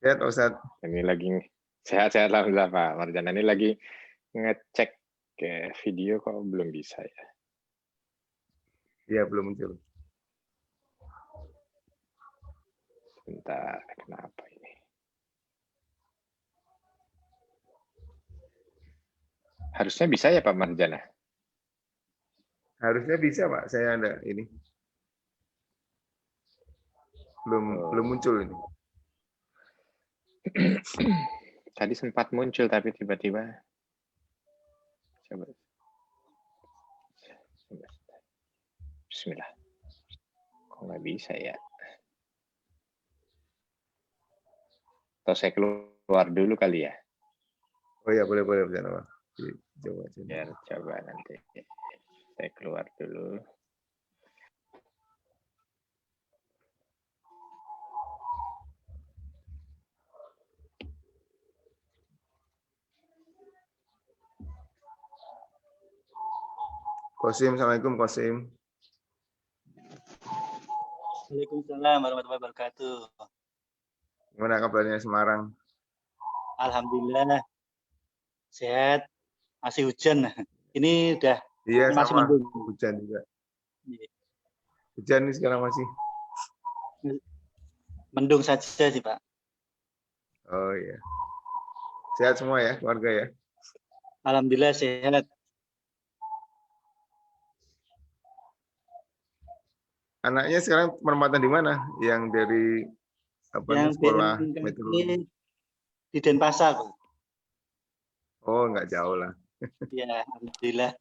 Sehat Pak Ustadz. Ini lagi sehat-sehat alhamdulillah Pak Marjana. Ini lagi ngecek ke video kok belum bisa ya. Iya, belum muncul. Bentar, kenapa ini? Harusnya bisa ya Pak Marjana? Harusnya bisa Pak, saya ada ini. Belum muncul ini. Tadi sempat muncul tapi tiba-tiba coba. Bismillah. Kok nggak bisa ya? Atau saya keluar dulu kali ya? Oh ya, boleh bisa Pak. Coba. Biar coba nanti. Saya keluar dulu. Qasim, Assalamualaikum Qasim. Waalaikumsalam warahmatullahi wabarakatuh. Gimana kabarnya Semarang? Alhamdulillah sehat. Masih hujan. Ini udah masih sama. mendung. Hujan juga. Hujan nih sekarang masih. Mendung saja sih Pak. Oh iya. Sehat semua ya keluarga ya? Alhamdulillah sehat. Anaknya sekarang penempatan di mana? Yang dari sekolah meteorologi di Denpasar. Oh, nggak jauh lah. Ya, alhamdulillah.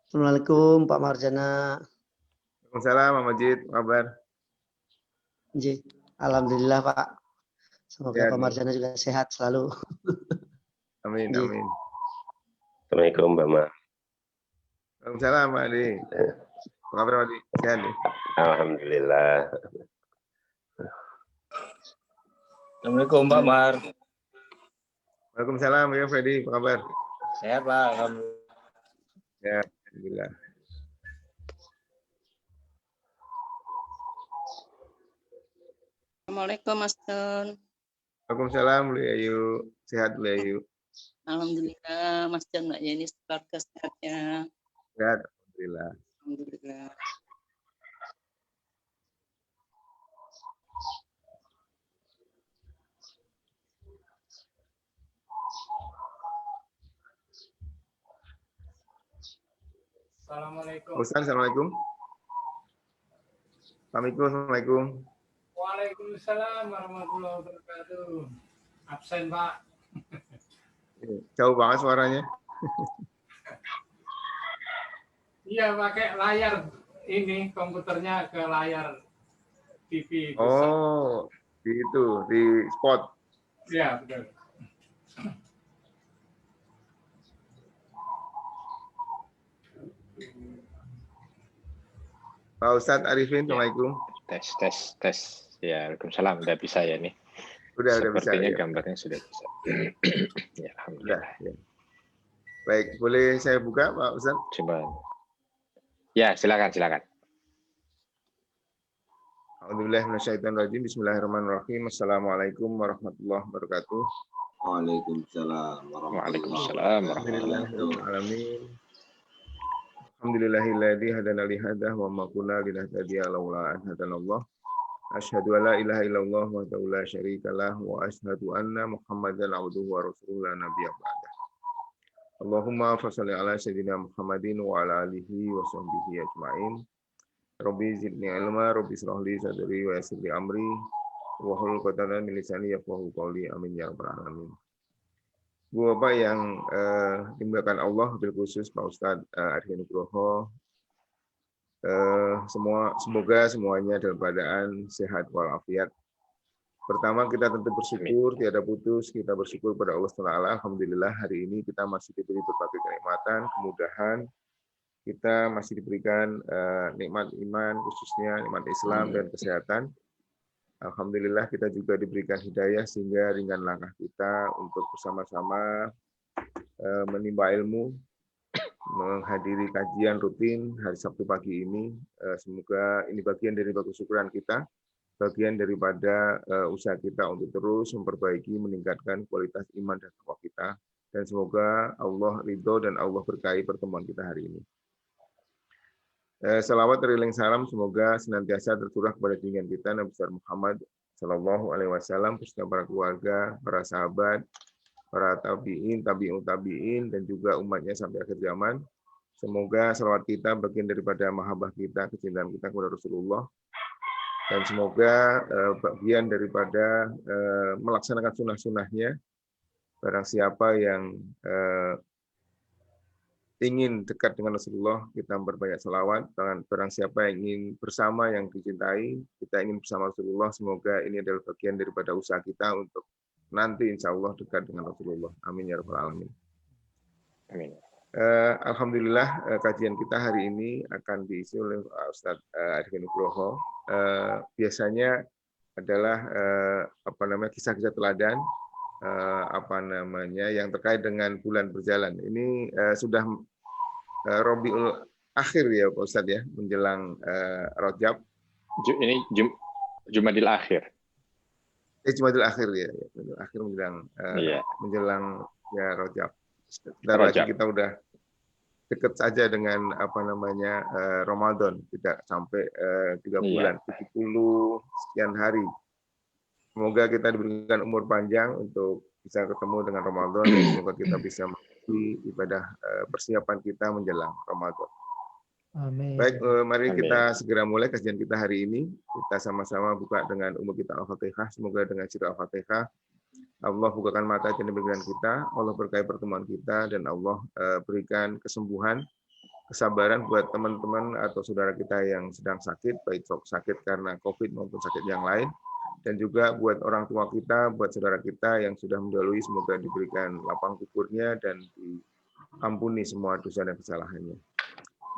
Assalamualaikum Pak Marjana. Waalaikumsalam Pak Majid, apa kabar? Alhamdulillah Pak. Semoga Ya, Pak Marjana juga sehat selalu. Amin. Assalamualaikum Mbak Ma. Waalaikumsalam Pak Adi. Apa kabar Pak Adi? Sehat nih? Alhamdulillah. Assalamualaikum Pak Mar. Waalaikumsalam ya Freddy, apa kabar? Sehat Pak, alhamdulillah. Ya, alhamdulillah. Assalamualaikum Mas Don. Waalaikumsalam Bu Ayu. Sehat Bu Ayu. Alhamdulillah Mas Don, Mbak Yeni keluarga sehat ya. Sehat, alhamdulillah. Alhamdulillah. Assalamualaikum. Ustaz, assalamualaikum. Assalamualaikum. Waalaikumsalam warahmatullahi wabarakatuh. Absen Pak. Jauh banget suaranya. Iya pakai layar ini komputernya ke layar TV. Oh, di spot. Iya betul. Pak Ustadz Arifin, assalamualaikum. Tes. Ya, waalaikumsalam. Udah bisa ya nih. Udah bisa. Sepertinya Ya. gambarnya sudah bisa. Ya, alhamdulillah. Ya. Baik, boleh saya buka Pak Ustadz? Coba. Ya, silakan. Alhamdulillahirrahmanirrahim. Bismillahirrahmanirrahim. Assalamualaikum warahmatullahi wabarakatuh. Waalaikumsalam Waalaikumsalam warahmatullahi wabarakatuh. Alhamdulillahilladzi hadana li hadza wa ma kunna linahtadiya laula an hadanallah. Asyhadu an la ilaha illallah wahdahu la syarikalah wa asyhadu anna Muhammadan abduhu wa rasuluhu la nabiyya ba'dah. Allahumma shalli ala sayyidina Muhammadin wa ala alihi wa sahbihi ajmain. Rabbi zidni ilma, Rabbi shrah li sadri wa yassir li amri wa hlul 'uqdatam min lisani yafqahu qawli. Amin ya rabbal alamin. Bu Bapak yang dimuliakan Allah, bil khusus Pak Ustadz Arifin Nugroho, semoga semuanya dalam keadaan sehat walafiat. Pertama kita tentu bersyukur, tiada putus, kita bersyukur pada Allah Taala. Alhamdulillah hari ini kita masih diberi berbagai kenikmatan, kemudahan, kita masih diberikan nikmat iman, khususnya nikmat Islam dan kesehatan. Alhamdulillah kita juga diberikan hidayah sehingga ringan langkah kita untuk bersama-sama menimba ilmu, menghadiri kajian rutin hari Sabtu pagi ini. Semoga ini bagian dari kesyukuran kita bagian daripada usaha kita untuk terus memperbaiki, meningkatkan kualitas iman dan takwa kita. Dan semoga Allah ridho dan Allah berkahi pertemuan kita hari ini. Salawat teriling salam semoga senantiasa tercurah kepada junjungan kita Nabi besar Muhammad Sallallahu Alaihi Wasallam, beserta para keluarga, para sahabat, para tabiin, tabi'ut tabiin, dan juga umatnya sampai akhir zaman. Semoga salawat kita bagian daripada mahabbah kita, kecintaan kita kepada Rasulullah. Dan semoga bagian daripada melaksanakan sunnah-sunnahnya. Barang siapa yang ingin dekat dengan Rasulullah, kita memperbanyak salawat. Barang siapa yang ingin bersama yang dicintai, kita ingin bersama Rasulullah. Semoga ini adalah bagian daripada usaha kita untuk nanti insya Allah dekat dengan Rasulullah. Amin ya rabbal alamin. Amin. Alhamdulillah kajian kita hari ini akan diisi oleh Ustadz Arifin Nugroho. Biasanya adalah kisah-kisah teladan yang terkait dengan bulan berjalan. Ini sudah Rabiul Akhir ya Pak Ustadz ya, menjelang Rajab. Ini Jumadil Akhir. Jumadil Akhir ya, Jumadil Akhir menjelang ya Rajab. Sebentar lagi kita udah dekat saja dengan Ramadan, tidak sampai 3 bulan, 70 sekian hari. Semoga kita diberikan umur panjang untuk bisa ketemu dengan Ramadan, dan semoga kita bisa mengikuti ibadah persiapan kita menjelang Ramadan. Amin. Baik, mari kita segera mulai kajian kita hari ini. Kita sama-sama buka dengan umur kita Al-Fatihah. Semoga dengan surah Al-Fatihah Allah bukakan mata dan pikiran kita, Allah berkahi pertemuan kita, dan Allah berikan kesembuhan, kesabaran buat teman-teman atau saudara kita yang sedang sakit, baik sakit karena COVID maupun sakit yang lain, dan juga buat orang tua kita, buat saudara kita yang sudah mendahului, semoga diberikan lapang kuburnya dan diampuni semua dosa dan kesalahannya.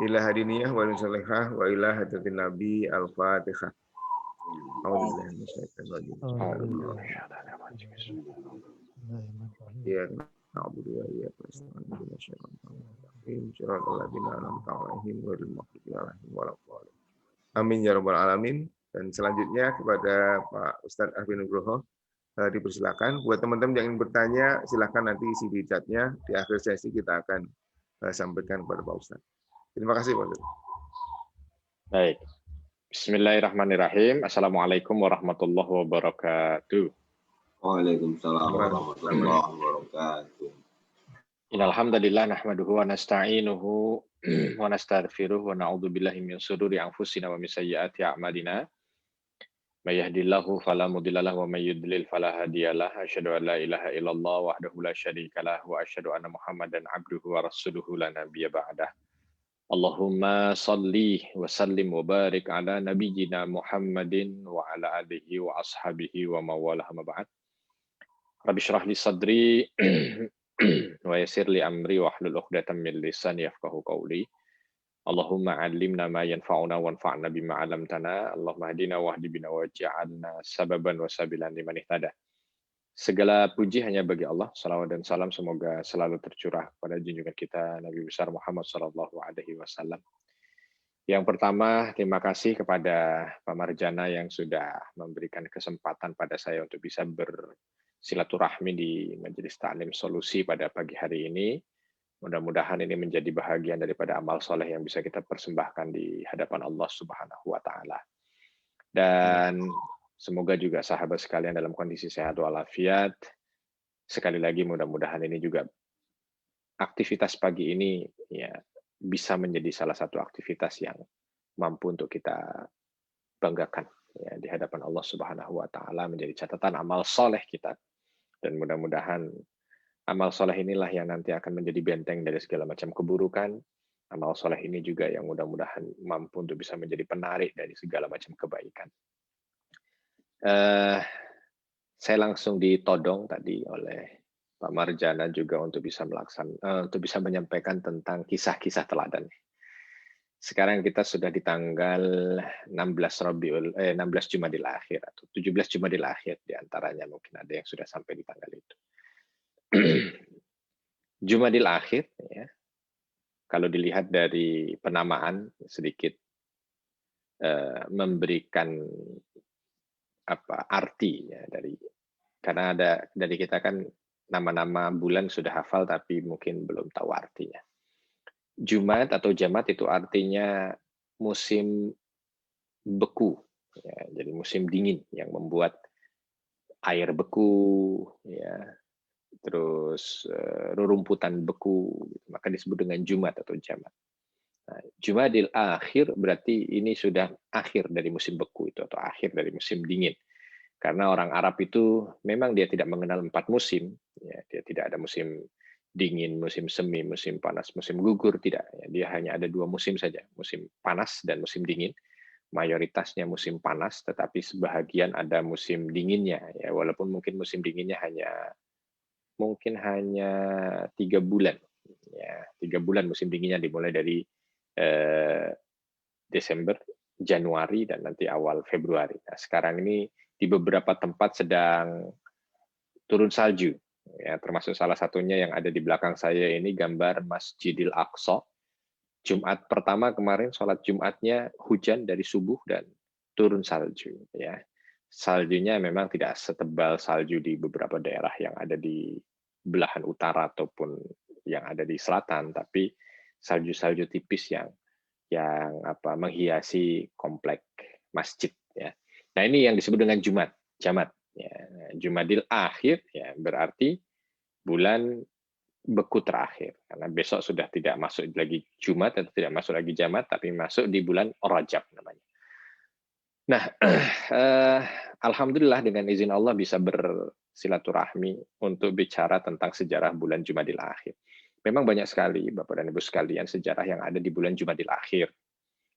Ila hadiniyah wa salihah wa ila hadratin Nabi Al-Fatihah. Ya, na'budu wa iyyaka nasta'in ihdinas siratal mustaqim siratal ladzina an'amta 'alaihim ghairil maghdubi 'alaihim waladdallin. Amin ya rabbal alamin. Dan selanjutnya kepada Pak Ustadz Arifin Nugroho dipersilakan. Buat teman-teman yang ingin bertanya, silakan nanti isi di chatnya. Di akhir sesi kita akan sampaikan kepada Pak Ustadz. Terima kasih Pak Ustadz. Baik. Bismillahirrahmanirrahim. Assalamualaikum warahmatullahi wabarakatuh. Waalaikumsalam warahmatullahi wabarakatuh. Innal hamdalillah nahmaduhu wa nasta'inuhu wa nastaghfiruh wa na'udzu billahi min shururi anfusina wa min sayyiati a'malina. May yahdihillahu fala mudilla lahu wa may yudlil fala hadiyalah. Asyhadu an la ilaha illallah wahdahu la syarikalah wa asyhadu anna Muhammadan abduhu wa rasuluhu la nabiyya ba'dah. Allahumma salli wa sallim wa barik ala nabiyyina Muhammadin wa ala alihi wa ashabihi wa mawalah ma ba'd. Rabbi shrah li sadri wa yassir li amri wa hlul 'uqdatam min lisani yafqahu qawli. Allahumma 'allimna ma yanfa'una wanfa'na bima 'allamtana. Allahumma hdina wahdi bina waj'alna sababan wa sabilan liman ihtada. Segala puji hanya bagi Allah. Salawat dan salam semoga selalu tercurah pada junjungan kita Nabi besar Muhammad Sallallahu Alaihi Wasallam. Yang pertama, terima kasih kepada Pak Marjana yang sudah memberikan kesempatan pada saya untuk bisa bersilaturahmi di Majelis Ta'lim Solusi pada pagi hari ini. Mudah-mudahan ini menjadi bahagian daripada amal soleh yang bisa kita persembahkan di hadapan Allah Subhanahu Wa Taala. Dan semoga juga sahabat sekalian dalam kondisi sehat walafiat. Sekali lagi mudah-mudahan ini juga aktivitas pagi ini ya bisa menjadi salah satu aktivitas yang mampu untuk kita banggakan ya di hadapan Allah Subhanahu wa taala, menjadi catatan amal soleh kita. Dan mudah-mudahan amal soleh inilah yang nanti akan menjadi benteng dari segala macam keburukan. Amal soleh ini juga yang mudah-mudahan mampu untuk bisa menjadi penarik dari segala macam kebaikan. Saya langsung ditodong tadi oleh Pak Marjana juga untuk bisa menyampaikan tentang kisah-kisah teladan. Sekarang kita sudah di tanggal 16 Jumadil Akhir atau 17 Jumadil Akhir di antaranya, mungkin ada yang sudah sampai di tanggal itu. Jumadil Akhir ya. Kalau dilihat dari penamaan sedikit memberikan arti ya karena dari kita kan nama-nama bulan sudah hafal tapi mungkin belum tahu artinya. Jumat atau jamat itu artinya musim beku, ya, jadi musim dingin yang membuat air beku, ya, terus rerumputan beku, maka disebut dengan Jumat atau jamat. Nah, Jumadil akhir berarti ini sudah akhir dari musim beku itu atau akhir dari musim dingin. Karena orang Arab itu memang dia tidak mengenal 4 musim, ya, dia tidak ada musim dingin, musim semi, musim panas, musim gugur, tidak. Ya, dia hanya ada 2 musim saja, musim panas dan musim dingin. Mayoritasnya musim panas, tetapi sebahagian ada musim dinginnya. Ya, walaupun mungkin musim dinginnya hanya 3 bulan. Ya, 3 bulan musim dinginnya dimulai dari Desember, Januari, dan nanti awal Februari. Nah, sekarang ini di beberapa tempat sedang turun salju. Ya, termasuk salah satunya yang ada di belakang saya ini gambar Masjidil Aqsa. Jumat pertama kemarin sholat Jumatnya hujan dari subuh dan turun salju. Ya, saljunya memang tidak setebal salju di beberapa daerah yang ada di belahan utara ataupun yang ada di selatan, tapi salju-salju tipis yang menghiasi komplek masjid. Ya. Nah ini yang disebut dengan jamat. Ya. Jumadil akhir ya berarti bulan beku terakhir, karena besok sudah tidak masuk lagi Jumat atau tidak masuk lagi jamat, tapi masuk di bulan Rajab namanya. Nah, alhamdulillah dengan izin Allah bisa bersilaturahmi untuk bicara tentang sejarah bulan Jumadil akhir. Memang banyak sekali Bapak dan Ibu sekalian sejarah yang ada di bulan Jumadil akhir,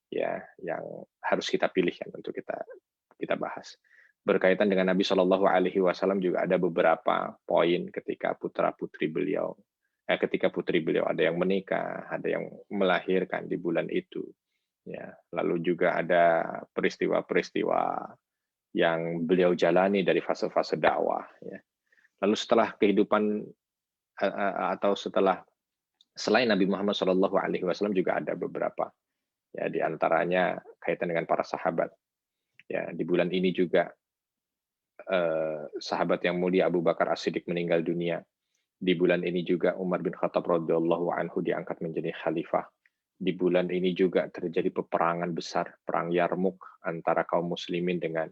ya, yang harus kita pilihkan untuk kita bahas. Berkaitan dengan Nabi Shallallahu Alaihi Wasallam juga ada beberapa poin ketika putri beliau ada yang menikah, ada yang melahirkan di bulan itu. Ya, lalu juga ada peristiwa-peristiwa yang beliau jalani dari fase-fase dakwah. Ya. Lalu setelah kehidupan atau selain Nabi Muhammad SAW juga ada beberapa. Ya, di antaranya kaitan dengan para sahabat. Ya, di bulan ini juga sahabat yang mulia Abu Bakar As-Siddiq meninggal dunia. Di bulan ini juga Umar bin Khattab radhiyallahu anhu diangkat menjadi khalifah. Di bulan ini juga terjadi peperangan besar, perang Yarmuk antara kaum muslimin dengan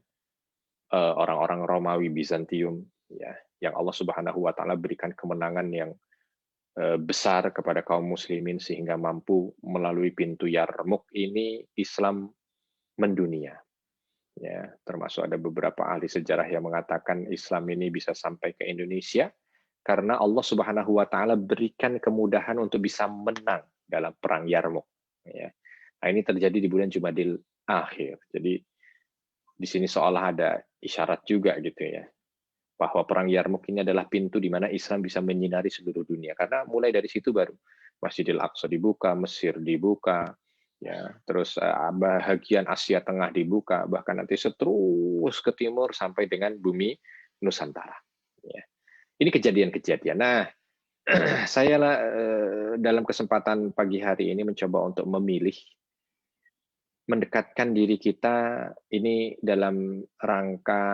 orang-orang Romawi Bizantium, ya, yang Allah Subhanahu wa taala berikan kemenangan yang besar kepada kaum muslimin sehingga mampu melalui pintu Yarmuk ini Islam mendunia. Ya, termasuk ada beberapa ahli sejarah yang mengatakan Islam ini bisa sampai ke Indonesia karena Allah Subhanahu wa taala berikan kemudahan untuk bisa menang dalam perang Yarmuk. Ya. Nah, ini terjadi di bulan Jumadil akhir. Jadi di sini seolah ada isyarat juga gitu ya, bahwa perang Yarmuk ini adalah pintu di mana Islam bisa menyinari seluruh dunia. Karena mulai dari situ baru Masjidil Aqsa dibuka, Mesir dibuka, ya, terus bahagian Asia Tengah dibuka, bahkan nanti terus ke timur sampai dengan bumi Nusantara. Ya. Ini kejadian-kejadian. Nah, saya dalam kesempatan pagi hari ini mencoba untuk mendekatkan diri kita ini dalam rangka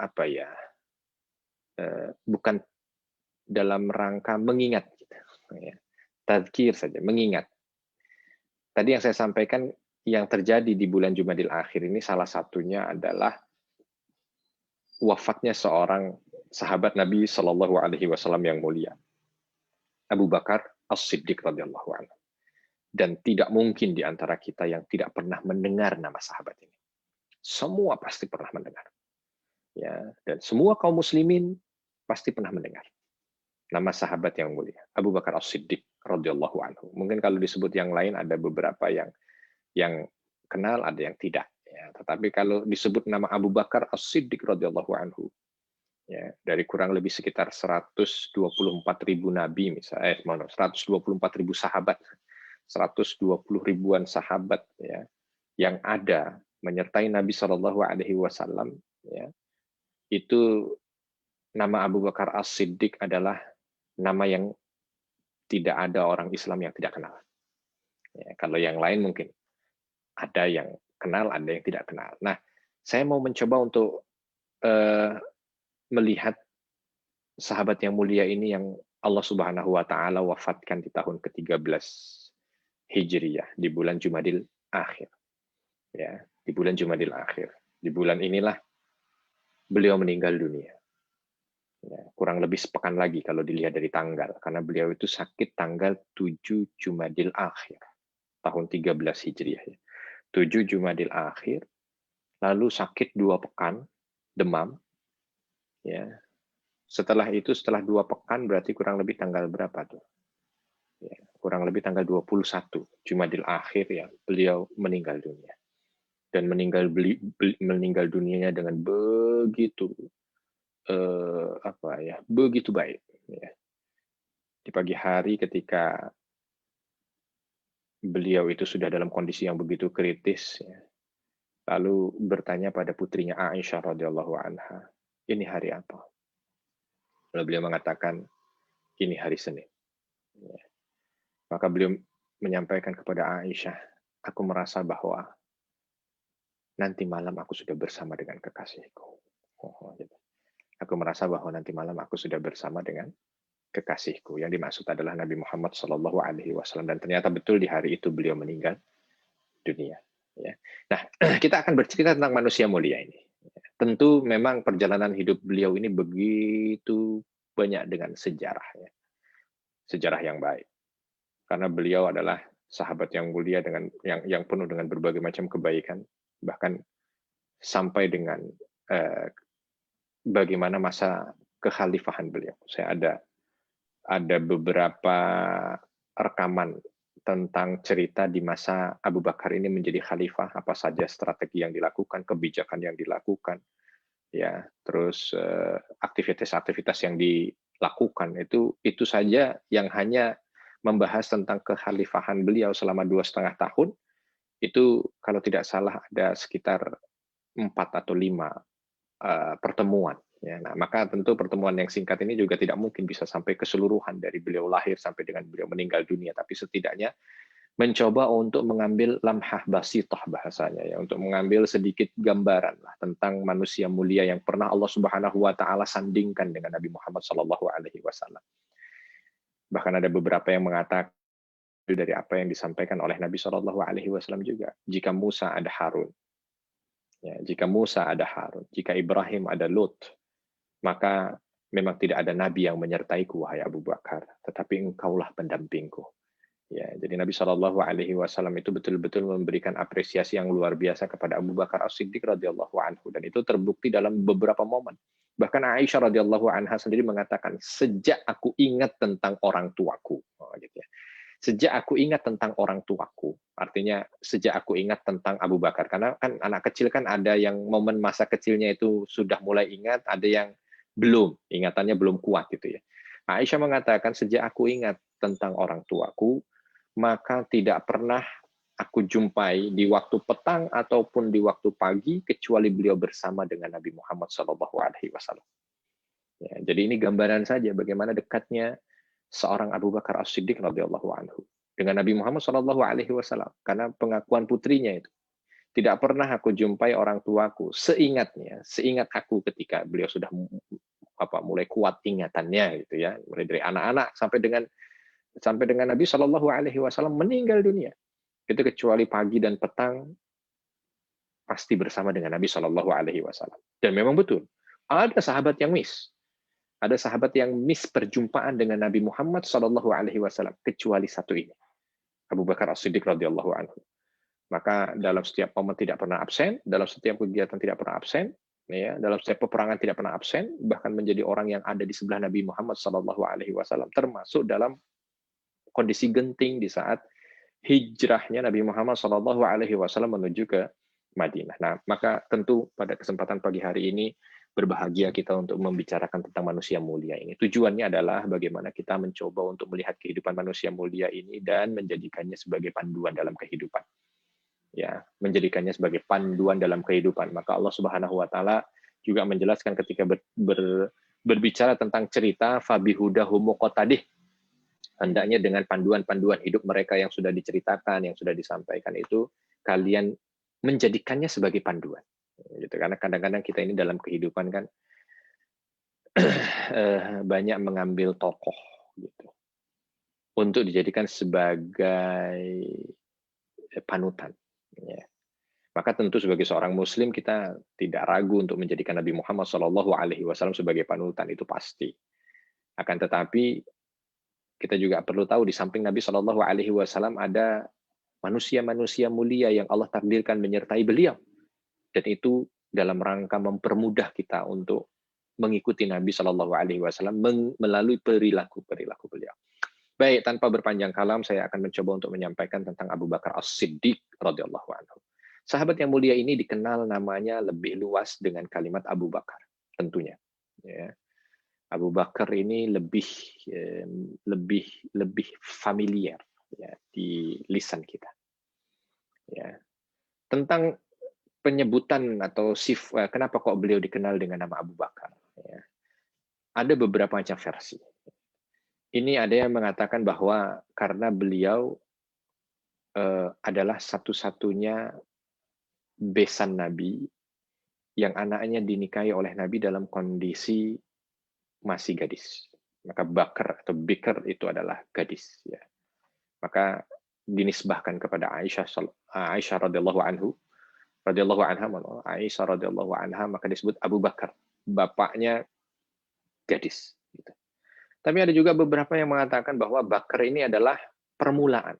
apa ya? Bukan dalam rangka mengingat, ya. Tadzkir saja, mengingat. Tadi yang saya sampaikan yang terjadi di bulan Jumadil akhir ini salah satunya adalah wafatnya seorang sahabat Nabi Shallallahu Alaihi Wasallam yang mulia, Abu Bakar As-Siddiq radhiyallahu anhu. Dan tidak mungkin di antara kita yang tidak pernah mendengar nama sahabat ini. Semua pasti pernah mendengar. Ya, dan semua kaum muslimin pasti pernah mendengar nama sahabat yang mulia, Abu Bakar As-Siddiq radhiyallahu anhu. Mungkin kalau disebut yang lain ada beberapa yang kenal, ada yang tidak. Ya, tetapi kalau disebut nama Abu Bakar As-Siddiq radhiyallahu anhu, ya, dari kurang lebih sekitar 124.000 nabi misalnya, 124.000 sahabat, 120 ribuan sahabat, ya, yang ada menyertai Nabi Shallallahu Alaihi Wasallam, ya, itu nama Abu Bakar As-Siddiq adalah nama yang tidak ada orang Islam yang tidak kenal. Ya, kalau yang lain mungkin ada yang kenal, ada yang tidak kenal. Nah, Saya mau mencoba untuk melihat sahabat yang mulia ini yang Allah Subhanahu wa taala wafatkan di tahun ke-13 Hijriyah di bulan Jumadil Akhir. Ya, di bulan Jumadil Akhir. Di bulan inilah beliau meninggal dunia. Ya, kurang lebih sepekan lagi kalau dilihat dari tanggal, karena beliau itu sakit tanggal 7 Jumadil Akhir tahun 13 Hijriah. 7 Jumadil Akhir, lalu sakit 2 pekan, demam. Ya. Setelah itu, setelah 2 pekan, berarti kurang lebih tanggal berapa tuh? Ya, kurang lebih tanggal 21 Jumadil Akhir ya, beliau meninggal dunia. Dan meninggal dunianya dengan begitu begitu baik. Ya. Di pagi hari ketika beliau itu sudah dalam kondisi yang begitu kritis, ya, lalu bertanya pada putrinya Aisyah radhiyallahu anha, ini hari apa? Lalu beliau mengatakan, ini hari Senin. Ya. Maka beliau menyampaikan kepada Aisyah, aku merasa bahwa nanti malam aku sudah bersama dengan kekasihku. Gitu. Aku merasa bahwa nanti malam aku sudah bersama dengan kekasihku. Yang dimaksud adalah Nabi Muhammad SAW. Dan ternyata betul di hari itu beliau meninggal dunia. Ya. Nah, kita akan bercerita tentang manusia mulia ini. Tentu memang perjalanan hidup beliau ini begitu banyak dengan sejarah. Ya. Sejarah yang baik. Karena beliau adalah sahabat yang mulia dengan yang penuh dengan berbagai macam kebaikan. Bahkan sampai dengan bagaimana masa kekhalifahan beliau. Saya ada beberapa rekaman tentang cerita di masa Abu Bakar ini menjadi khalifah, apa saja strategi yang dilakukan, kebijakan yang dilakukan, ya, terus aktivitas-aktivitas yang dilakukan itu saja yang hanya membahas tentang kekhalifahan beliau selama 2,5 tahun. Itu kalau tidak salah ada sekitar 4 atau 5 pertemuan. Ya, nah, maka tentu pertemuan yang singkat ini juga tidak mungkin bisa sampai keseluruhan dari beliau lahir sampai dengan beliau meninggal dunia, tapi setidaknya mencoba untuk mengambil lamhah basithah bahasanya, ya, untuk mengambil sedikit gambaran lah tentang manusia mulia yang pernah Allah Subhanahu wa taala sandingkan dengan Nabi Muhammad SAW. Bahkan ada beberapa yang mengatakan dari apa yang disampaikan oleh Nabi SAW juga, jika Musa ada Harun. Ya, jika Musa ada Harun, jika Ibrahim ada Lut, maka memang tidak ada nabi yang menyertaiku, wahai Abu Bakar, tetapi engkaulah pendampingku. Ya, jadi Nabi SAW itu betul-betul memberikan apresiasi yang luar biasa kepada Abu Bakar As-Siddiq radhiyallahu anhu, dan itu terbukti dalam beberapa momen. Bahkan Aisyah radhiyallahu anha sendiri mengatakan, sejak aku ingat tentang orang tuaku, gitu ya. Sejak aku ingat tentang orang tuaku, artinya sejak aku ingat tentang Abu Bakar. Karena kan anak kecil kan ada yang momen masa kecilnya itu sudah mulai ingat, ada yang belum, ingatannya belum kuat gitu ya. Aisyah mengatakan, sejak aku ingat tentang orang tuaku, maka tidak pernah aku jumpai di waktu petang ataupun di waktu pagi kecuali beliau bersama dengan Nabi Muhammad SAW. Ya, jadi ini gambaran saja bagaimana dekatnya seorang Abu Bakar As-Siddiq radhiyallahu anhu dengan Nabi Muhammad SAW, karena pengakuan putrinya itu, tidak pernah aku jumpai orang tuaku seingat aku ketika beliau sudah mulai kuat ingatannya gitu ya, mulai dari anak-anak sampai dengan Nabi SAW meninggal dunia, itu kecuali pagi dan petang pasti bersama dengan Nabi SAW. Dan memang betul ada sahabat yang miss. Ada sahabat yang miss perjumpaan dengan Nabi Muhammad SAW, kecuali satu ini, Abu Bakar As-Siddiq radhiyallahu anhu. Maka dalam setiap momen tidak pernah absen, dalam setiap kegiatan tidak pernah absen, ya, dalam setiap peperangan tidak pernah absen, bahkan menjadi orang yang ada di sebelah Nabi Muhammad SAW, termasuk dalam kondisi genting di saat hijrahnya Nabi Muhammad SAW menuju ke Madinah. Nah, maka tentu pada kesempatan pagi hari ini berbahagia kita untuk membicarakan tentang manusia mulia ini. Tujuannya adalah bagaimana kita mencoba untuk melihat kehidupan manusia mulia ini dan menjadikannya sebagai panduan dalam kehidupan. Ya, menjadikannya sebagai panduan dalam kehidupan. Maka Allah Subhanahu wa taala juga menjelaskan ketika berbicara tentang cerita fabihudahu muqtadih. Hendaknya dengan panduan-panduan hidup mereka yang sudah diceritakan, yang sudah disampaikan itu, kalian menjadikannya sebagai panduan. Gitu. Karena kadang-kadang kita ini dalam kehidupan kan banyak mengambil tokoh gitu untuk dijadikan sebagai panutan. Ya. Maka tentu sebagai seorang Muslim kita tidak ragu untuk menjadikan Nabi Muhammad SAW sebagai panutan, itu pasti. Akan tetapi kita juga perlu tahu di samping Nabi SAW ada manusia-manusia mulia yang Allah takdirkan menyertai beliau, dan itu dalam rangka mempermudah kita untuk mengikuti Nabi SAW melalui perilaku beliau. Baik, tanpa berpanjang kalam, saya akan mencoba untuk menyampaikan tentang Abu Bakar As-Siddiq radhiyallahu anhu. Sahabat yang mulia ini dikenal namanya lebih luas dengan kalimat Abu Bakar, tentunya. Ya. Abu Bakar ini lebih familiar ya, di lisan kita. Ya. Tentang penyebutan atau kenapa kok beliau dikenal dengan nama Abu Bakar? Ya. Ada beberapa macam versi. Ini ada yang mengatakan bahwa karena beliau adalah satu-satunya besan Nabi yang anaknya dinikahi oleh Nabi dalam kondisi masih gadis. Maka Bakar atau Bikr itu adalah gadis. Ya. Maka dinisbahkan kepada Aisyah radhiyallahu anha, maka disebut Abu Bakar, bapaknya gadis. Gitu. Tapi ada juga beberapa yang mengatakan bahwa Bakar ini adalah permulaan.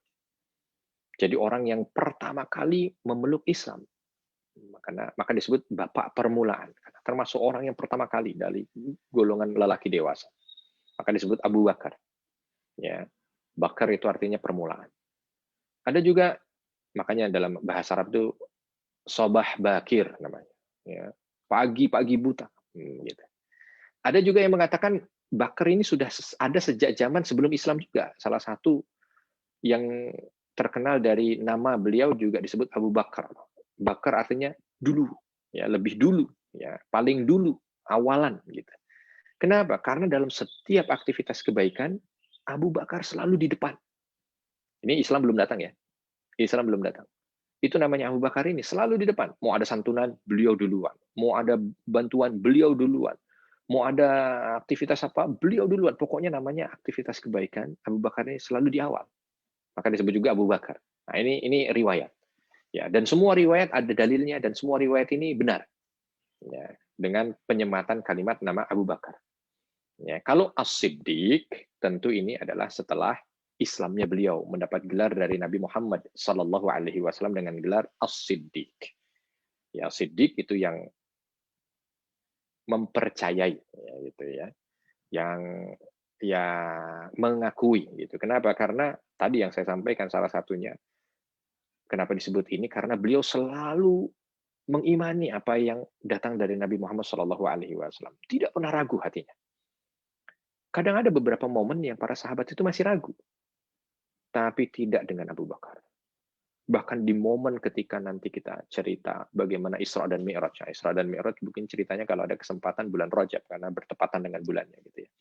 Jadi orang yang pertama kali memeluk Islam. Maka disebut bapak permulaan. Termasuk orang yang pertama kali dari golongan lelaki dewasa. Maka disebut Abu Bakar. Ya, Bakar itu artinya permulaan. Ada juga, makanya dalam bahasa Arab itu Sobah Bakir namanya. Ya, pagi-pagi buta. Gitu. Ada juga yang mengatakan Bakar ini sudah ada sejak zaman sebelum Islam juga. Salah satu yang terkenal dari nama beliau juga disebut Abu Bakar. Bakar artinya dulu, ya lebih dulu, ya paling dulu, awalan gitu. Kenapa? Karena dalam setiap aktivitas kebaikan Abu Bakar selalu di depan. Ini Islam belum datang ya. Islam belum datang. Itu namanya Abu Bakar ini selalu di depan. Mau ada santunan, beliau duluan. Mau ada bantuan, beliau duluan. Mau ada aktivitas apa, beliau duluan. Pokoknya namanya aktivitas kebaikan, Abu Bakar ini selalu di awal. Maka disebut juga Abu Bakar. Nah, ini riwayat. Ya, dan semua riwayat ada dalilnya dan semua riwayat ini benar. Ya, dengan penyematan kalimat nama Abu Bakar. Ya, kalau As-Siddiq tentu ini adalah setelah Islamnya beliau mendapat gelar dari Nabi Muhammad SAW dengan gelar As-Siddiq. Ya, Siddiq itu yang mempercayai, ya, gitu ya, yang ya mengakui gitu. Kenapa? Karena tadi yang saya sampaikan salah satunya. Kenapa disebut ini? Karena beliau selalu mengimani apa yang datang dari Nabi Muhammad SAW. Tidak pernah ragu hatinya. Kadang ada beberapa momen yang para sahabat itu masih ragu. Tapi tidak dengan Abu Bakar. Bahkan di momen ketika nanti kita cerita bagaimana Isra dan Mi'raj. Isra dan Mi'raj mungkin ceritanya kalau ada kesempatan bulan Rajab, karena bertepatan dengan bulannya. Gitu ya.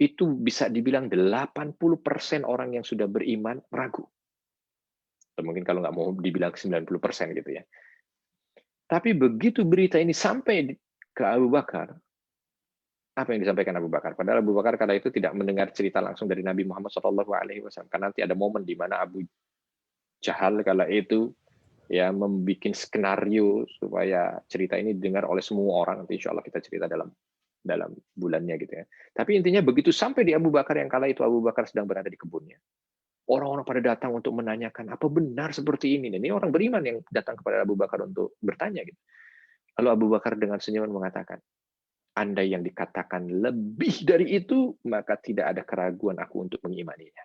Itu bisa dibilang 80% orang yang sudah beriman ragu. Mungkin kalau nggak mau dibilang 90% gitu ya. Tapi begitu berita ini sampai ke Abu Bakar, apa yang disampaikan Abu Bakar? Padahal Abu Bakar kala itu tidak mendengar cerita langsung dari Nabi Muhammad SAW. Karena nanti ada momen di mana Abu Jahal kala itu ya membuat skenario supaya cerita ini didengar oleh semua orang. Nanti insya Allah kita cerita dalam bulannya gitu ya. Tapi intinya begitu sampai di Abu Bakar yang kala itu Abu Bakar sedang berada di kebunnya. Orang-orang pada datang untuk menanyakan, apa benar seperti ini? Dan ini orang beriman yang datang kepada Abu Bakar untuk bertanya. Gitu. Lalu Abu Bakar dengan senyuman mengatakan, andai yang dikatakan lebih dari itu, maka tidak ada keraguan aku untuk mengimaninya.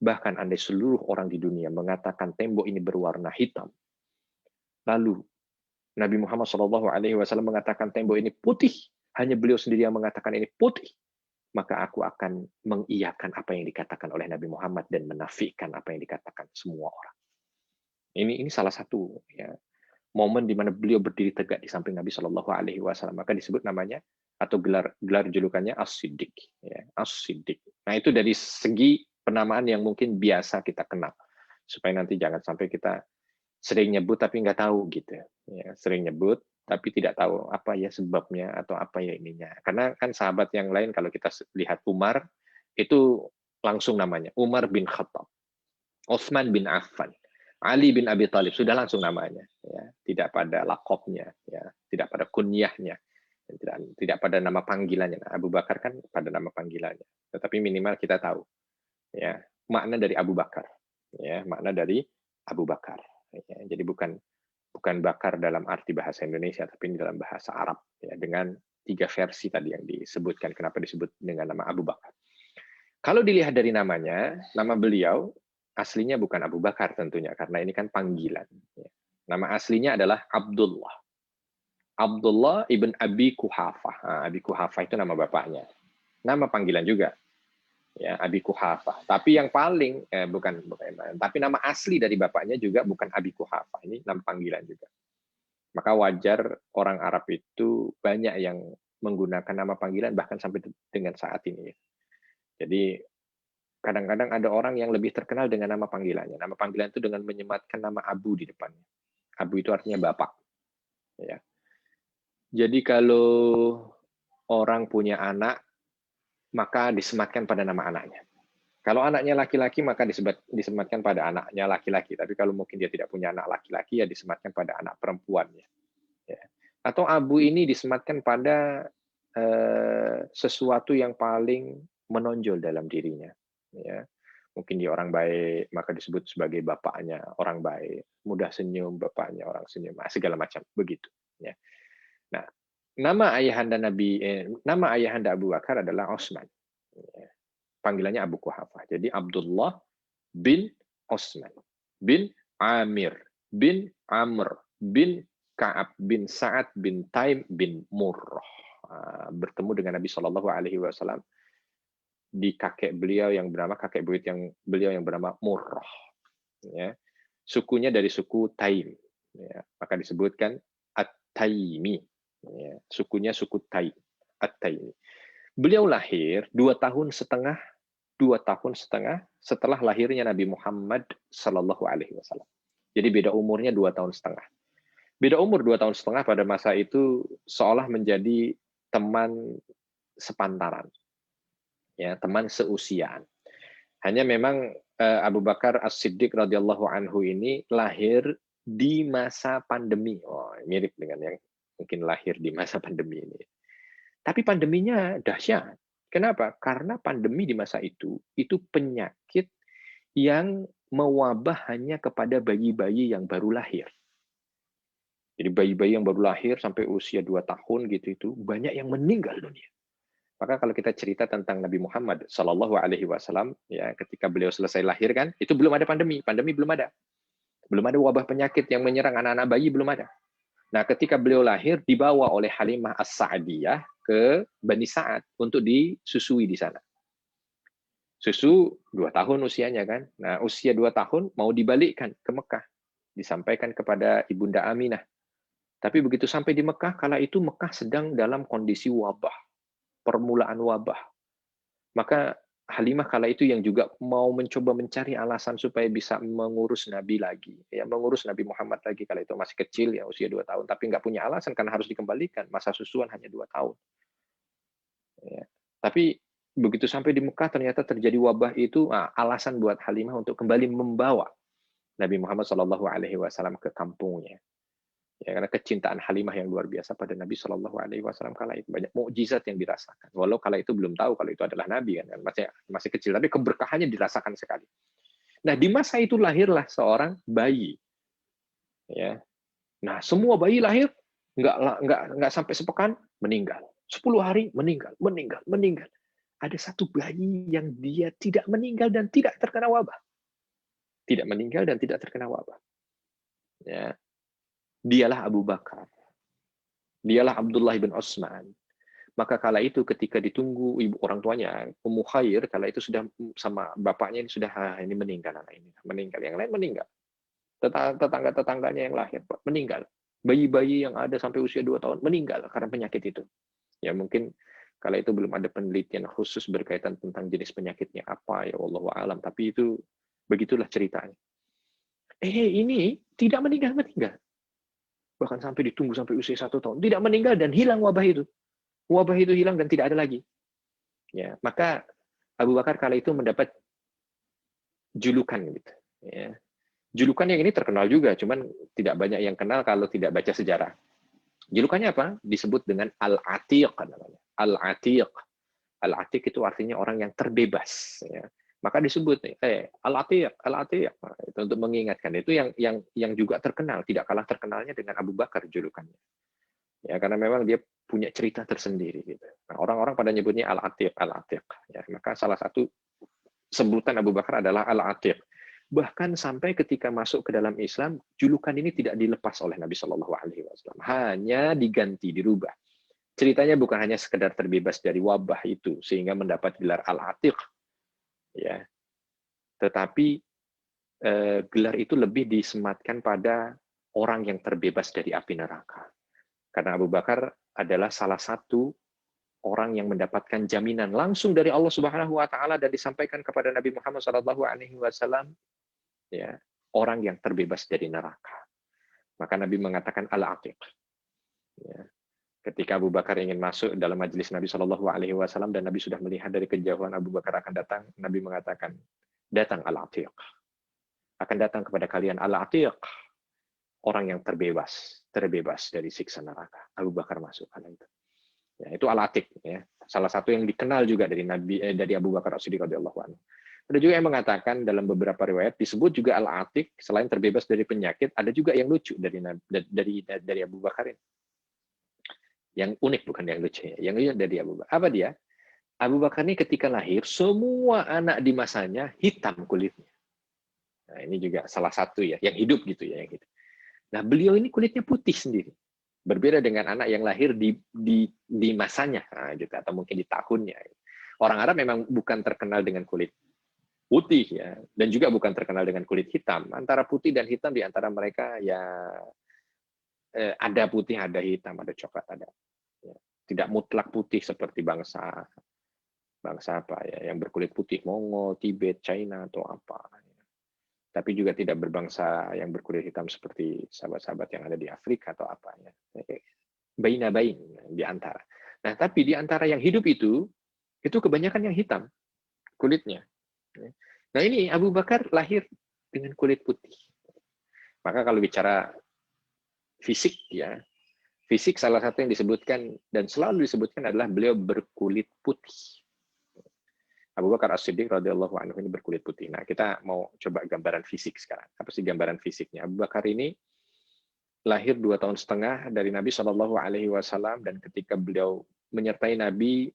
Bahkan andai seluruh orang di dunia mengatakan tembok ini berwarna hitam, lalu Nabi Muhammad SAW mengatakan tembok ini putih, hanya beliau sendiri yang mengatakan ini putih, maka aku akan mengiyakan apa yang dikatakan oleh Nabi Muhammad dan menafikan apa yang dikatakan semua orang. Ini salah satu ya, momen di mana beliau berdiri tegak di samping Nabi SAW. Maka disebut namanya atau gelar julukannya As-Siddiq. Ya, As-Siddiq. Nah itu dari segi penamaan yang mungkin biasa kita kenal, supaya nanti jangan sampai kita sering nyebut tapi nggak tahu gitu ya, sering nyebut tapi tidak tahu apa ya sebabnya atau apa ya ininya. Karena kan sahabat yang lain kalau kita lihat Umar itu langsung namanya Umar bin Khattab, Utsman bin Affan, Ali bin Abi Thalib, sudah langsung namanya ya, tidak pada lakopnya ya, tidak pada kunyahnya, tidak pada nama panggilannya. Nah, Abu Bakar kan pada nama panggilannya, tetapi minimal kita tahu ya makna dari Abu Bakar ya, makna dari Abu Bakar ya. Jadi bukan bakar dalam arti bahasa Indonesia, tapi ini dalam bahasa Arab ya, dengan 3 versi tadi yang disebutkan kenapa disebut dengan nama Abu Bakar. Kalau dilihat dari namanya, nama beliau aslinya bukan Abu Bakar tentunya, karena ini kan panggilan. Nama aslinya adalah Abdullah. Abdullah ibn Abi Kuhafah. Nah, Abi Kuhafah itu nama bapaknya. Nama panggilan juga. Ya, Abi Kuhafah. Tapi yang paling bukan, tapi nama asli dari bapaknya juga bukan Abi Kuhafah. Ini nama panggilan juga. Maka wajar orang Arab itu banyak yang menggunakan nama panggilan bahkan sampai dengan saat ini. Jadi kadang-kadang ada orang yang lebih terkenal dengan nama panggilannya. Nama panggilan itu dengan menyematkan nama Abu di depannya. Abu itu artinya bapak. Ya. Jadi kalau orang punya anak, maka disematkan pada nama anaknya. Kalau anaknya laki-laki, maka disematkan pada anaknya laki-laki. Tapi kalau mungkin dia tidak punya anak laki-laki, ya disematkan pada anak perempuannya. Ya. Atau Abu ini disematkan pada sesuatu yang paling menonjol dalam dirinya. Ya, mungkin dia orang baik, maka disebut sebagai bapaknya orang baik, mudah senyum, bapaknya orang senyum, segala macam begitu. Ya. Nah, nama ayahanda Abu Bakar adalah Utsman. Ya. Panggilannya Abu Kuhafah. Jadi Abdullah bin Utsman bin Amir bin Amr bin Ka'ab bin Sa'ad bin Taim bin Murrah. Bertemu dengan Nabi Shallallahu Alaihi Wasallam di kakek beliau yang bernama beliau yang bernama Murrah. Ya. Sukunya dari suku Taim. Ya. Maka disebutkan At-Taimi. Ya. Sukunya suku Taim. At-Taimi. Beliau lahir 2 tahun setengah setelah lahirnya Nabi Muhammad Sallallahu Alaihi Wasallam. Jadi beda umurnya 2 tahun setengah. Beda umur 2 tahun setengah pada masa itu seolah menjadi teman sepantaran. Ya, teman seusiaan. Hanya memang Abu Bakar As-Siddiq radhiyallahu anhu ini lahir di masa pandemi. Oh, mirip dengan yang mungkin lahir di masa pandemi ini. Tapi pandeminya dahsyat. Kenapa? Karena pandemi di masa itu penyakit yang mewabah hanya kepada bayi-bayi yang baru lahir. Jadi bayi-bayi yang baru lahir sampai usia 2 tahun itu banyak yang meninggal dunia. Maka kalau kita cerita tentang Nabi Muhammad Shallallahu Alaihi Wasallam, ya ketika beliau selesai lahir kan, itu belum ada pandemi belum ada wabah penyakit yang menyerang anak-anak bayi, belum ada. Nah, ketika beliau lahir dibawa oleh Halimah As-Sa'diyah ke Bani Sa'ad untuk disusui di sana. Susu 2 tahun usianya kan. Nah, usia 2 tahun mau dibalikkan ke Mekah, disampaikan kepada Ibunda Aminah. Tapi begitu sampai di Mekah, kala itu Mekah sedang dalam kondisi wabah. Permulaan wabah. Maka Halimah kala itu yang juga mau mencoba mencari alasan supaya bisa mengurus Nabi lagi. Ya, mengurus Nabi Muhammad lagi. Kala itu masih kecil ya, usia 2 tahun. Tapi nggak punya alasan karena harus dikembalikan. Masa susuan hanya 2 tahun. Ya. Tapi begitu sampai di Mekah ternyata terjadi wabah itu, alasan buat Halimah untuk kembali membawa Nabi Muhammad SAW ke kampungnya. Ya, karena kecintaan Halimah yang luar biasa pada Nabi Shallallahu Alaihi Wasallam kala itu banyak mukjizat yang dirasakan. Walau kala itu belum tahu kalau itu adalah Nabi kan masih kecil, tapi keberkahannya dirasakan sekali. Nah di masa itu lahirlah seorang bayi. Ya, nah semua bayi lahir nggak sampai sepekan meninggal, 10 hari meninggal. Ada satu bayi yang dia tidak meninggal dan tidak terkena wabah. Tidak meninggal dan tidak terkena wabah. Ya. Dialah Abu Bakar. Dialah Abdullah bin Utsman. Maka kala itu ketika ditunggu ibu orang tuanya, Ummu Khair, kala itu sudah sama bapaknya ini sudah ini meninggal anak ini. Meninggal, yang lain meninggal. Tetangga-tetangganya yang lahir meninggal. Bayi-bayi yang ada sampai usia 2 tahun meninggal karena penyakit itu. Ya mungkin kala itu belum ada penelitian khusus berkaitan tentang jenis penyakitnya apa ya wallahu a'lam, tapi itu begitulah ceritanya. ini tidak meninggal. Bahkan sampai ditunggu sampai usia 1 tahun. Tidak meninggal dan hilang wabah itu. Wabah itu hilang dan tidak ada lagi. Ya, maka Abu Bakar kala itu mendapat julukan gitu. Ya. Julukan yang ini terkenal juga, cuman tidak banyak yang kenal kalau tidak baca sejarah. Julukannya apa? Disebut dengan Al-Atiq namanya. Al-Atiq. Al-Atiq itu artinya orang yang terbebas. Ya. Maka disebut Al-Atiq, Al-Atiq. Nah, itu untuk mengingatkan. Itu yang juga terkenal, tidak kalah terkenalnya dengan Abu Bakar julukannya. Ya, karena memang dia punya cerita tersendiri gitu. Nah, orang-orang pada nyebutnya Al-Atiq, Al-Atiq. Ya, maka salah satu sebutan Abu Bakar adalah Al-Atiq. Bahkan sampai ketika masuk ke dalam Islam, julukan ini tidak dilepas oleh Nabi Shallallahu Alaihi Wasallam, hanya diganti, dirubah. Ceritanya bukan hanya sekedar terbebas dari wabah itu sehingga mendapat gelar Al-Atiq, ya, tetapi gelar itu lebih disematkan pada orang yang terbebas dari api neraka. Karena Abu Bakar adalah salah satu orang yang mendapatkan jaminan langsung dari Allah Subhanahu Wa Taala dan disampaikan kepada Nabi Muhammad Shallallahu Alaihi Wasallam. Ya, orang yang terbebas dari neraka. Maka Nabi mengatakan Al-Atiq. Ya. Ketika Abu Bakar ingin masuk dalam majelis Nabi Shallallahu Alaihi Wasallam dan Nabi sudah melihat dari kejauhan Abu Bakar akan datang, Nabi mengatakan, datang Al-Atiq. Akan datang kepada kalian Al-Atiq, orang yang terbebas dari siksa neraka. Abu Bakar masuk kala itu. Ya, itu Al-Atiq. Ya. Salah satu yang dikenal juga dari dari Abu Bakar As-Siddiq radhiyallahu anhu. Ada juga yang mengatakan dalam beberapa riwayat disebut juga Al-Atiq selain terbebas dari penyakit, ada juga yang lucu dari Abu Bakar ini. Yang unik bukan yang lucu ya. Yang lucu dari Abu Bakar. Apa dia? Abu Bakar ini ketika lahir semua anak di masanya hitam kulitnya. Nah, ini juga salah satu ya yang hidup gitu ya yang hidup. Nah, beliau ini kulitnya putih sendiri. Berbeda dengan anak yang lahir di masanya, nah, gitu, atau mungkin di tahunnya. Orang Arab memang bukan terkenal dengan kulit putih ya, dan juga bukan terkenal dengan kulit hitam. Antara putih dan hitam di antara mereka ya ada putih, ada hitam, ada coklat, ada. Ya. Tidak mutlak putih seperti bangsa apa ya yang berkulit putih Mongol, Tibet, China atau apa. Tapi juga tidak berbangsa yang berkulit hitam seperti sahabat-sahabat yang ada di Afrika atau apa ya. Bain di antara. Nah, tapi di antara yang hidup itu kebanyakan yang hitam kulitnya. Nah, ini Abu Bakar lahir dengan kulit putih. Maka kalau bicara fisik ya, fisik salah satu yang disebutkan dan selalu disebutkan adalah beliau berkulit putih. Abu Bakar As-Siddiq radhiyallahu anhu ini berkulit putih. Nah, kita mau coba gambaran fisik sekarang. Apa sih gambaran fisiknya? Abu Bakar ini lahir 2,5 tahun dari Nabi Shallallahu Alaihi Wasallam, dan ketika beliau menyertai Nabi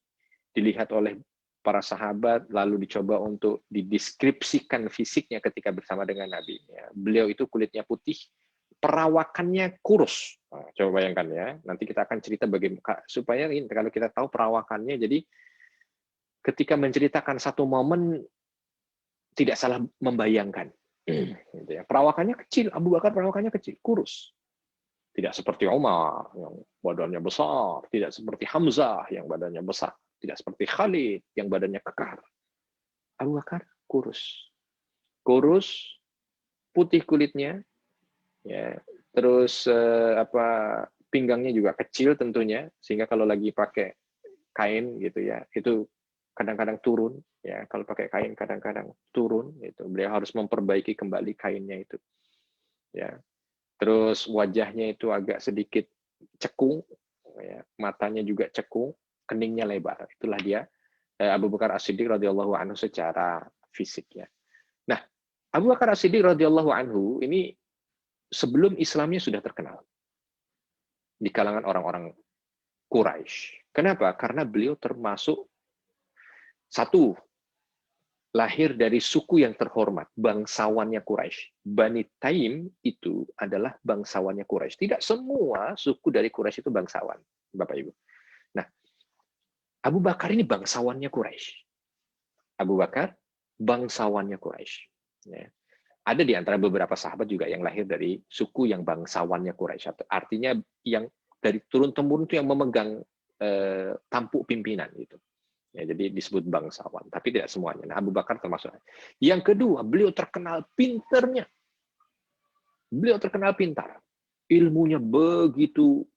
dilihat oleh para sahabat, lalu dicoba untuk dideskripsikan fisiknya ketika bersama dengan Nabi. Ya, beliau itu kulitnya putih, perawakannya kurus. Nah, coba bayangkan ya. Nanti kita akan cerita bagaimana supaya ini kalau kita tahu perawakannya. Jadi ketika menceritakan satu momen tidak salah membayangkan. Gitu ya. Perawakannya kecil. Abu Bakar perawakannya kecil, kurus. Tidak seperti Umar yang badannya besar, tidak seperti Hamzah yang badannya besar. Tidak seperti Khalid yang badannya kekar. Abu Bakar kurus. Kurus, putih kulitnya. Ya, terus pinggangnya juga kecil tentunya, sehingga kalau lagi pakai kain gitu ya, itu kadang-kadang turun ya. Kalau pakai kain kadang-kadang turun gitu. Beliau harus memperbaiki kembali kainnya itu. Ya. Terus wajahnya itu agak sedikit cekung, ya. Matanya juga cekung. Keningnya lebar. Itulah dia Abu Bakar As-Siddiq radhiyallahu anhu secara fisik ya. Nah, Abu Bakar As-Siddiq radhiyallahu anhu ini sebelum Islamnya sudah terkenal di kalangan orang-orang Quraisy. Kenapa? Karena beliau termasuk satu, lahir dari suku yang terhormat, bangsawannya Quraisy. Bani Taim itu adalah bangsawannya Quraisy. Tidak semua suku dari Quraisy itu bangsawan, Bapak Ibu. Nah, Abu Bakar ini bangsawannya Quraisy. Abu Bakar bangsawannya Quraisy. Ya. Ada di antara beberapa sahabat juga yang lahir dari suku yang bangsawannya Quraisy. Artinya yang dari turun-temurun itu yang memegang tampuk pimpinan gitu. Ya, jadi disebut bangsawan, tapi tidak semuanya. Nah, Abu Bakar termasuk. Yang kedua, beliau terkenal pinternya. Beliau terkenal pintar. Ilmunya begitu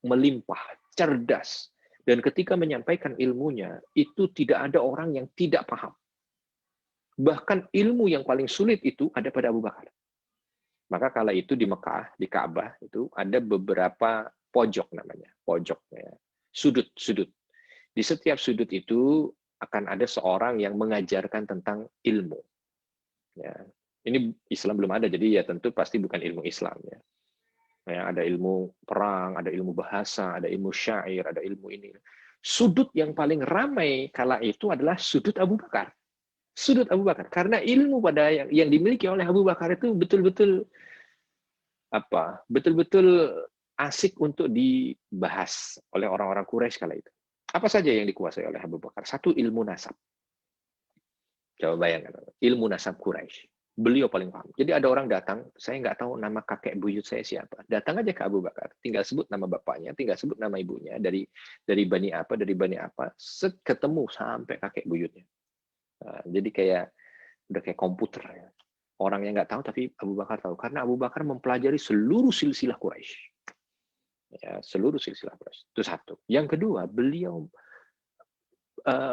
melimpah, cerdas. Dan ketika menyampaikan ilmunya, itu tidak ada orang yang tidak paham. Bahkan ilmu yang paling sulit itu ada pada Abu Bakar. Maka kala itu di Mekah, di Ka'bah itu ada beberapa pojok namanya, pojoknya, sudut-sudut. Di setiap sudut itu akan ada seorang yang mengajarkan tentang ilmu. Ya, ini Islam belum ada, jadi ya tentu pasti bukan ilmu Islam. Ya. Ya, ada ilmu perang, ada ilmu bahasa, ada ilmu syair, ada ilmu ini. Sudut yang paling ramai kala itu adalah sudut Abu Bakar. Sudut Abu Bakar, karena ilmu pada yang dimiliki oleh Abu Bakar itu betul-betul asik untuk dibahas oleh orang-orang Quraisy kala itu. Apa saja yang dikuasai oleh Abu Bakar? Satu, ilmu nasab. Coba bayangkan, ilmu nasab Quraisy. Beliau paling paham. Jadi ada orang datang, saya nggak tahu nama kakek buyut saya siapa. Datang aja ke Abu Bakar, tinggal sebut nama bapaknya, tinggal sebut nama ibunya, dari bani apa, ketemu sampai kakek buyutnya. Nah, jadi udah kayak komputer ya. Orang yang nggak tahu tapi Abu Bakar tahu karena Abu Bakar mempelajari seluruh silsilah Quraisy. Ya, seluruh silsilah Quraisy. Itu satu. Yang kedua, beliau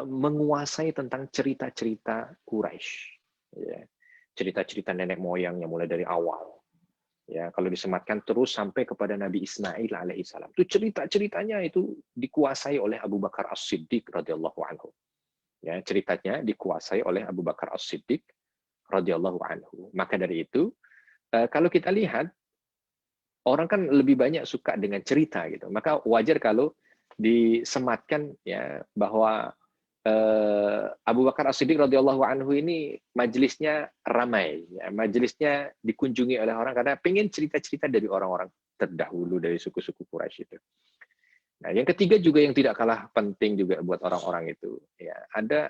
menguasai tentang cerita-cerita Quraisy. Ya. Cerita-cerita nenek moyangnya mulai dari awal. Ya, kalau disematkan terus sampai kepada Nabi Ismail alaihissalam. Itu cerita-ceritanya itu dikuasai oleh Abu Bakar As-Siddiq radhiyallahu anhu. Ya, ceritanya dikuasai oleh Abu Bakar As-Siddiq radhiyallahu anhu. Maka dari itu, kalau kita lihat orang kan lebih banyak suka dengan cerita gitu. Maka wajar kalau disematkan ya bahwa Abu Bakar As-Siddiq radhiyallahu anhu ini majelisnya ramai, ya, majelisnya dikunjungi oleh orang karena pengen cerita-cerita dari orang-orang terdahulu dari suku-suku Quraisy itu. Nah, yang ketiga juga yang tidak kalah penting juga buat orang-orang itu, ya ada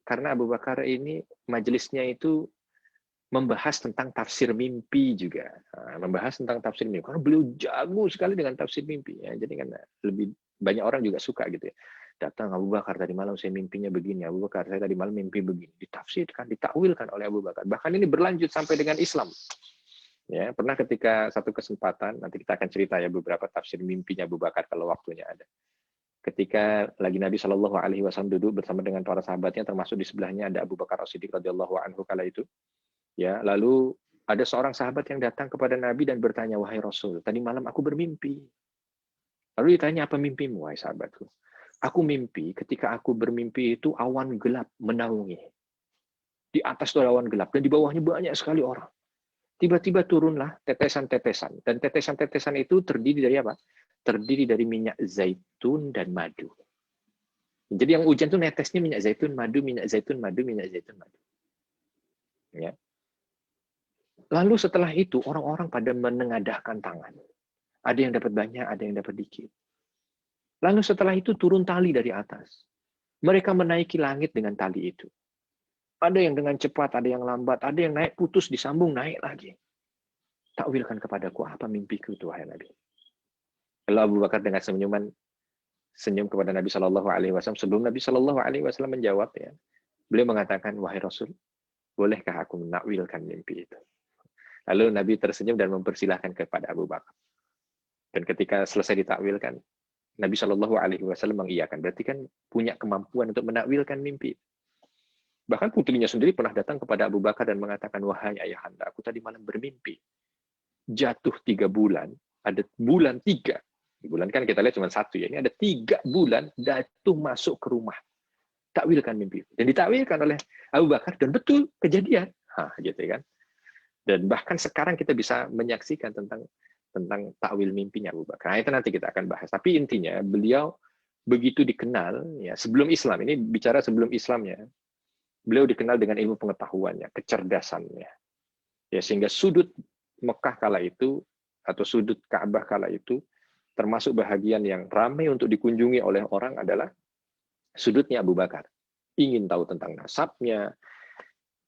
karena Abu Bakar ini majelisnya itu membahas tentang tafsir mimpi juga, membahas tentang tafsir mimpi karena beliau jago sekali dengan tafsir mimpi, ya. Jadi kan lebih banyak orang juga suka gitu ya. Datang Abu Bakar tadi malam saya mimpinya begini, Abu Bakar saya tadi malam mimpi begini, ditafsirkan, ditakwilkan oleh Abu Bakar. Bahkan ini berlanjut sampai dengan Islam. Ya, pernah ketika satu kesempatan, nanti kita akan cerita ya beberapa tafsir mimpinya Abu Bakar kalau waktunya ada. Ketika lagi Nabi Shallallahu Alaihi Wasallam duduk bersama dengan para sahabatnya, termasuk di sebelahnya ada Abu Bakar As-Siddiq radhiyallahu anhu kala itu. Ya, lalu ada seorang sahabat yang datang kepada Nabi dan bertanya, wahai Rasul, tadi malam aku bermimpi. Lalu ditanya, apa mimpimu, wahai sahabatku? Aku mimpi, ketika aku bermimpi itu awan gelap menaungi. Di atas itu ada awan gelap dan di bawahnya banyak sekali orang. Tiba-tiba turunlah tetesan-tetesan. Dan tetesan-tetesan itu terdiri dari apa? Terdiri dari minyak zaitun dan madu. Jadi yang hujan itu netesnya minyak zaitun, madu, minyak zaitun, madu, minyak zaitun, madu. Ya. Lalu setelah itu orang-orang pada menengadahkan tangan. Ada yang dapat banyak, ada yang dapat dikit. Lalu setelah itu turun tali dari atas. Mereka menaiki langit dengan tali itu. Ada yang dengan cepat, ada yang lambat, ada yang naik putus, disambung, naik lagi. Takwilkan kepadaku, apa mimpiku itu, wahai Nabi? Lalu Abu Bakar dengan senyum kepada Nabi Shallallahu Alaihi Wasallam. Sebelum Nabi Shallallahu Alaihi Wasallam menjawab, ya, beliau mengatakan, wahai Rasul, bolehkah aku menakwilkan mimpi itu? Lalu Nabi tersenyum dan mempersilahkan kepada Abu Bakar. Dan ketika selesai ditakwilkan, Nabi Shallallahu Alaihi Wasallam mengiyakan. Berarti kan punya kemampuan untuk menakwilkan mimpi. Bahkan putrinya sendiri pernah datang kepada Abu Bakar dan mengatakan, wahai ayahanda, aku tadi malam bermimpi. Jatuh 3 bulan, ada bulan 3. Bulan kan kita lihat cuma 1 ya. Ini ada 3 bulan jatuh masuk ke rumah. Takwilkan mimpi. Dan ditakwilkan oleh Abu Bakar dan betul kejadian. Gitu kan. Dan bahkan sekarang kita bisa menyaksikan tentang takwil mimpinya Abu Bakar. Nah, itu nanti kita akan bahas. Tapi intinya beliau begitu dikenal ya sebelum Islam. Ini bicara sebelum Islamnya. Beliau dikenal dengan ilmu pengetahuannya, kecerdasannya. Ya, sehingga sudut Mekah kala itu atau sudut Ka'bah kala itu termasuk bahagian yang ramai untuk dikunjungi oleh orang adalah sudutnya Abu Bakar. Ingin tahu tentang nasabnya,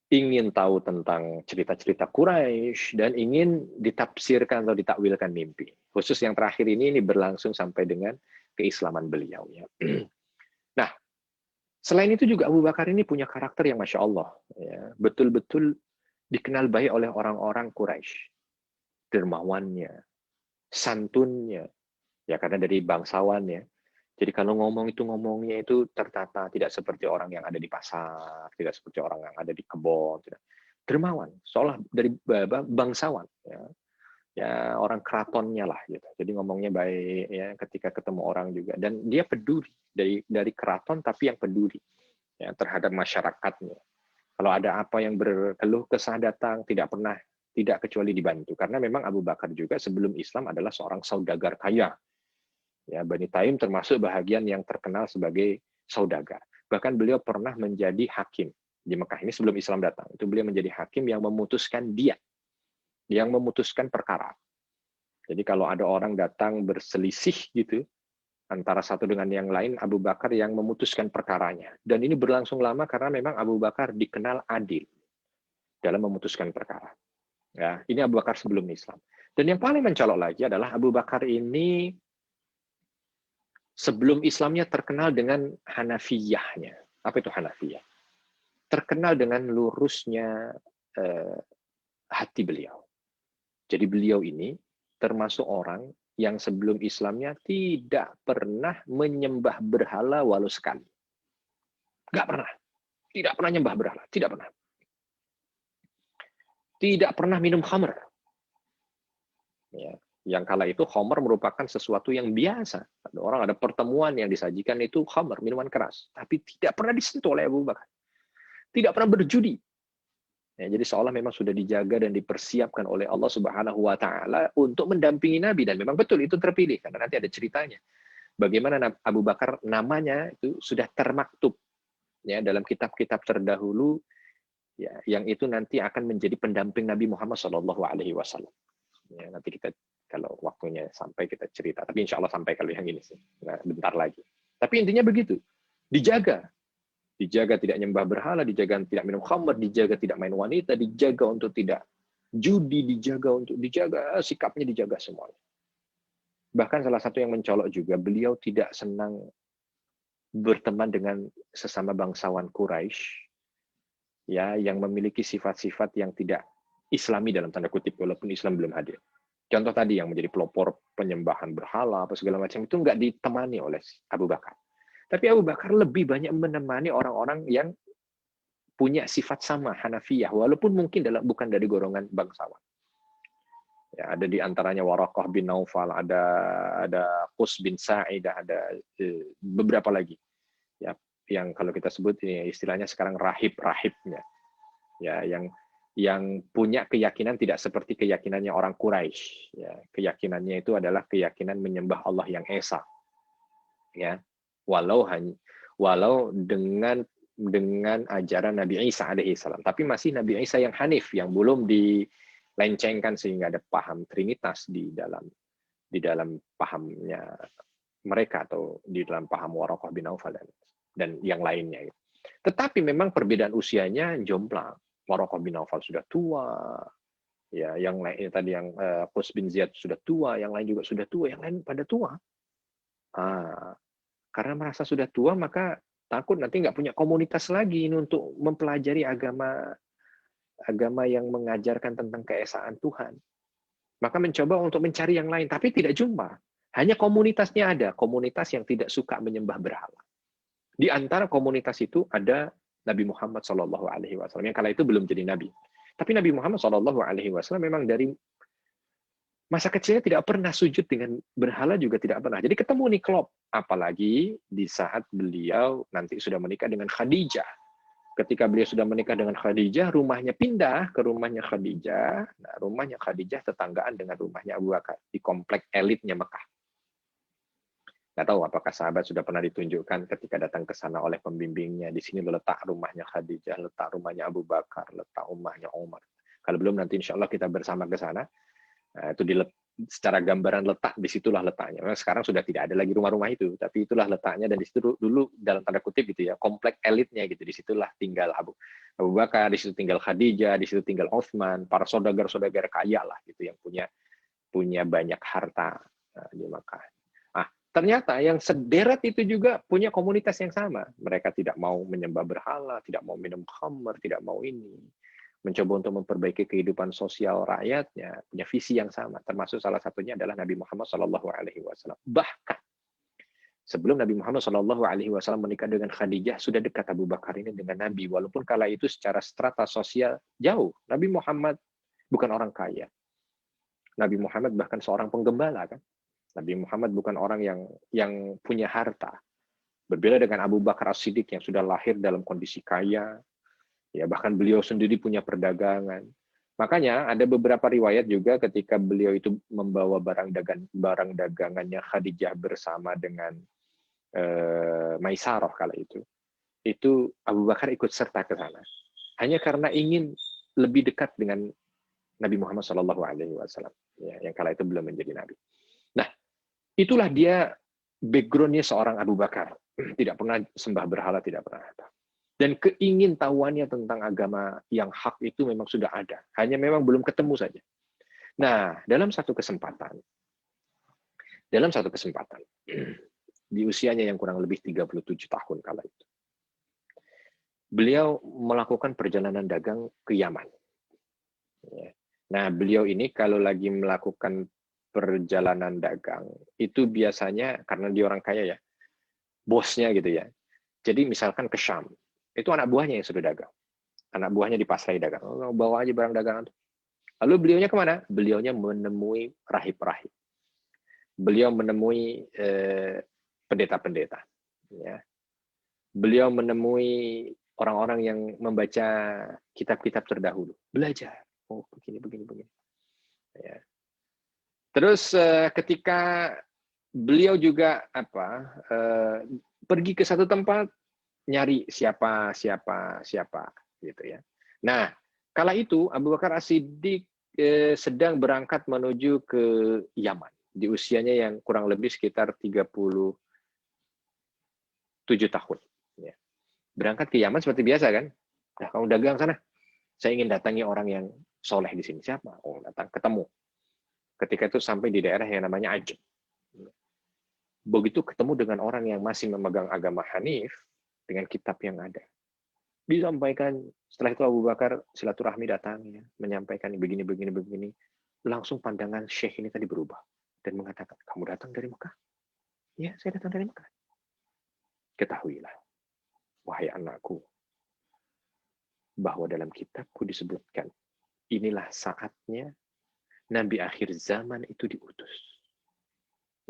ingin tahu tentang cerita-cerita Quraisy dan ingin ditafsirkan atau ditakwilkan mimpi. Khusus yang terakhir ini berlangsung sampai dengan keislaman beliau ya. Nah, selain itu juga Abu Bakar ini punya karakter yang Masya Allah. Ya, betul-betul dikenal baik oleh orang-orang Quraisy. dermawannya, santunnya, ya karena dari bangsawan ya. Jadi kalau ngomong itu ngomongnya itu tertata, tidak seperti orang yang ada di pasar, tidak seperti orang yang ada di kebun, tidak. Dermawan, seolah dari bangsawan, ya. Ya orang keratonnya lah gitu. Jadi ngomongnya baik ya ketika ketemu orang juga, dan dia peduli dari keraton tapi yang peduli ya terhadap masyarakatnya. Kalau ada apa yang berkeluh kesah datang, tidak kecuali dibantu, karena memang Abu Bakar juga sebelum Islam adalah seorang saudagar kaya. Ya, Bani Taim termasuk bahagian yang terkenal sebagai saudagar. Bahkan beliau pernah menjadi hakim di Mekah ini sebelum Islam datang. Itu beliau menjadi hakim yang memutuskan diat, yang memutuskan perkara. Jadi kalau ada orang datang berselisih gitu antara satu dengan yang lain, Abu Bakar yang memutuskan perkaranya. Dan ini berlangsung lama karena memang Abu Bakar dikenal adil dalam memutuskan perkara. Ya, ini Abu Bakar sebelum Islam. Dan yang paling mencolok lagi adalah Abu Bakar ini sebelum Islamnya terkenal dengan Hanafiyahnya. Apa itu Hanafiyah? Terkenal dengan lurusnya hati beliau. Jadi beliau ini termasuk orang yang sebelum Islamnya tidak pernah menyembah berhala walau sekali. Nggak pernah. Tidak pernah nyembah berhala. Tidak pernah. Tidak pernah minum khamr. Ya. Yang kala itu khamr merupakan sesuatu yang biasa. Orang ada pertemuan yang disajikan itu khamr, minuman keras. Tapi tidak pernah disentuh oleh Abu Bakar. Tidak pernah berjudi. Ya, jadi seolah memang sudah dijaga dan dipersiapkan oleh Allah Subhanahu wa Ta'ala untuk mendampingi Nabi, dan memang betul itu terpilih karena nanti ada ceritanya. Bagaimana Abu Bakar namanya itu sudah termaktub ya dalam kitab-kitab terdahulu ya, yang itu nanti akan menjadi pendamping Nabi Muhammad SAW. Ya, nanti kita kalau waktunya sampai kita cerita, tapi insya Allah sampai kalau yang ini sih, nah, bentar lagi. Tapi intinya begitu, dijaga tidak nyembah berhala, dijaga tidak minum khamr, dijaga tidak main wanita, dijaga untuk tidak judi, dijaga sikapnya, dijaga semuanya. Bahkan salah satu yang mencolok juga, beliau tidak senang berteman dengan sesama bangsawan Quraisy ya yang memiliki sifat-sifat yang tidak Islami dalam tanda kutip walaupun Islam belum hadir. Contoh tadi yang menjadi pelopor penyembahan berhala apa segala macam itu nggak ditemani oleh Abu Bakar. Tapi Abu Bakar lebih banyak menemani orang-orang yang punya sifat sama Hanafiyah, walaupun mungkin bukan dari golongan bangsawan. Ya, ada di antaranya Waraqah bin Naufal, ada Qus bin Sa'idah, ada beberapa lagi. Ya, yang kalau kita sebut ini istilahnya sekarang rahib-rahibnya. Ya, yang punya keyakinan tidak seperti keyakinannya orang Quraisy. Ya, keyakinannya itu adalah keyakinan menyembah Allah yang esa. Ya. Walau dengan ajaran Nabi Isa alaihissalam, tapi masih Nabi Isa yang Hanif, yang belum dilencengkan sehingga ada paham Trinitas di dalam pahamnya mereka atau di dalam paham Waraqah bin Naufal dan yang lainnya. Tetapi memang perbedaan usianya jomplang. Waraqah bin Naufal sudah tua, ya yang lain tadi yang Qus bin Ziyad sudah tua, yang lain juga sudah tua, yang lain pada tua. Karena merasa sudah tua, maka takut nanti nggak punya komunitas lagi ini untuk mempelajari agama yang mengajarkan tentang keesaan Tuhan. Maka mencoba untuk mencari yang lain, tapi tidak jumpa. Hanya komunitasnya ada, komunitas yang tidak suka menyembah berhala. Di antara komunitas itu ada Nabi Muhammad SAW, yang kala itu belum jadi Nabi. Tapi Nabi Muhammad SAW memang dari masa kecilnya tidak pernah sujud dengan berhala, juga tidak pernah. Jadi ketemu nih klop. Apalagi di saat beliau nanti sudah menikah dengan Khadijah. Ketika beliau sudah menikah dengan Khadijah, rumahnya pindah ke rumahnya Khadijah. Nah, rumahnya Khadijah tetanggaan dengan rumahnya Abu Bakar di komplek elitnya Mekah. Nggak tahu apakah sahabat sudah pernah ditunjukkan ketika datang ke sana oleh pembimbingnya. Di sini letak rumahnya Khadijah, letak rumahnya Abu Bakar, letak rumahnya Umar. Kalau belum, nanti insya Allah kita bersama ke sana. Nah, itu secara gambaran letak, disitulah letaknya. Memang sekarang sudah tidak ada lagi rumah-rumah itu, tapi itulah letaknya, dan di situ dulu dalam tanda kutip gitu ya, komplek elitnya gitu. Disitulah tinggal Abu Bakar, di situ tinggal Khadijah, di situ tinggal Utsman, para saudagar-saudagar kaya lah gitu yang punya banyak harta di Makkah. Ternyata yang sederet itu juga punya komunitas yang sama. Mereka tidak mau menyembah berhala, tidak mau minum khamr, tidak mau ini. mencoba untuk memperbaiki kehidupan sosial rakyatnya, punya visi yang sama. Termasuk salah satunya adalah Nabi Muhammad SAW. Bahkan sebelum Nabi Muhammad SAW menikah dengan Khadijah, sudah dekat Abu Bakar ini dengan Nabi. Walaupun kala itu secara strata sosial jauh. Nabi Muhammad bukan orang kaya. Nabi Muhammad bahkan seorang penggembala, kan? Nabi Muhammad bukan orang yang punya harta. Berbeda dengan Abu Bakar As-Siddiq yang sudah lahir dalam kondisi kaya. Ya, bahkan beliau sendiri punya perdagangan. Makanya ada beberapa riwayat juga ketika beliau itu membawa barang dagangannya Khadijah bersama dengan Maisarah kala itu Abu Bakar ikut serta ke sana hanya karena ingin lebih dekat dengan Nabi Muhammad SAW, ya, yang kala itu belum menjadi nabi. Nah, itulah dia backgroundnya seorang Abu Bakar, tidak pernah sembah berhala, tidak pernah apa. Dan keingintahuannya tentang agama yang hak itu memang sudah ada, hanya memang belum ketemu saja. Nah, dalam satu kesempatan di usianya yang kurang lebih 37 tahun kala itu, beliau melakukan perjalanan dagang ke Yaman. Nah, beliau ini kalau lagi melakukan perjalanan dagang, itu biasanya, karena dia orang kaya ya, bosnya gitu ya, jadi misalkan ke Syam, itu anak buahnya yang sudah dagang. Anak buahnya dipasrai dagang. Oh, bawa aja barang dagangan. Lalu beliaunya kemana? Beliaunya menemui rahib-rahib. Beliau menemui pendeta-pendeta. Ya. Beliau menemui orang-orang yang membaca kitab-kitab terdahulu. Belajar. Oh, begini. Ya. Terus ketika beliau juga pergi ke satu tempat, nyari siapa gitu ya. Nah, kala itu Abu Bakar As-Siddiq sedang berangkat menuju ke Yaman di usianya yang kurang lebih sekitar 37 tahun. Ya. Berangkat ke Yaman seperti biasa kan? Nah, kamu dagang sana. Saya ingin datangi orang yang soleh di sini. Siapa? Oh, datang, ketemu. Ketika itu sampai di daerah yang namanya Ajam. Begitu ketemu dengan orang yang masih memegang agama Hanif dengan kitab yang ada. Disampaikan, setelah itu Abu Bakar silaturahmi datang, ya, menyampaikan begini. Langsung pandangan Syekh ini tadi berubah. Dan mengatakan, kamu datang dari Mekah? Ya, saya datang dari Mekah. Ketahuilah, wahai anakku, bahwa dalam kitabku disebutkan, inilah saatnya Nabi akhir zaman itu diutus.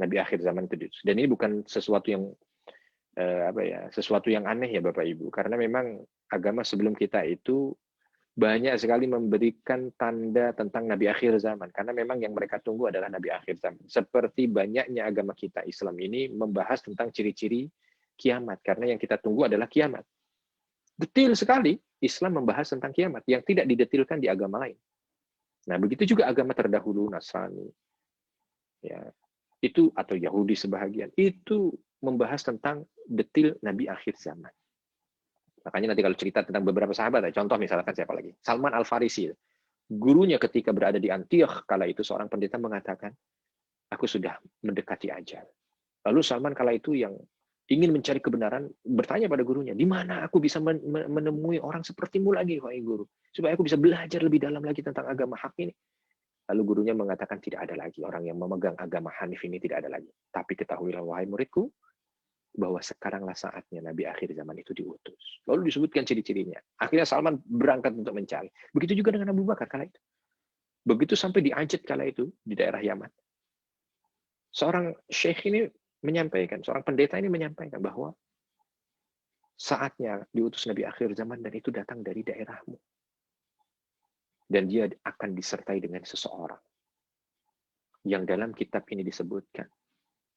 Nabi akhir zaman itu diutus. Dan ini bukan sesuatu yang sesuatu yang aneh ya Bapak Ibu, karena memang agama sebelum kita itu banyak sekali memberikan tanda tentang Nabi akhir zaman, karena memang yang mereka tunggu adalah Nabi akhir zaman. Seperti banyaknya agama kita Islam ini membahas tentang ciri-ciri kiamat, karena yang kita tunggu adalah kiamat. Detil sekali Islam membahas tentang kiamat yang tidak didetilkan di agama lain. Nah, begitu juga agama terdahulu Nasrani, ya, itu atau Yahudi sebahagian itu membahas tentang detil Nabi akhir zaman. Makanya nanti kalau cerita tentang beberapa sahabat, contoh misalkan siapa lagi? Salman Al-Farisi. Gurunya ketika berada di Antioch kala itu seorang pendeta mengatakan, aku sudah mendekati ajal. Lalu Salman kala itu yang ingin mencari kebenaran bertanya pada gurunya, di mana aku bisa menemui orang sepertimu lagi, wahai guru, supaya aku bisa belajar lebih dalam lagi tentang agama hak ini. Lalu gurunya mengatakan, tidak ada lagi orang yang memegang agama Hanif ini, tidak ada lagi. Tapi ketahuilah wahai muridku, bahwa sekaranglah saatnya Nabi akhir zaman itu diutus. Lalu disebutkan ciri-cirinya. Akhirnya Salman berangkat untuk mencari. Begitu juga dengan Abu Bakar kala itu. Begitu sampai di Ajad kala itu, di daerah Yaman. Seorang syekh ini menyampaikan, seorang pendeta ini menyampaikan bahwa saatnya diutus Nabi akhir zaman dan itu datang dari daerahmu. Dan dia akan disertai dengan seseorang yang dalam kitab ini disebutkan.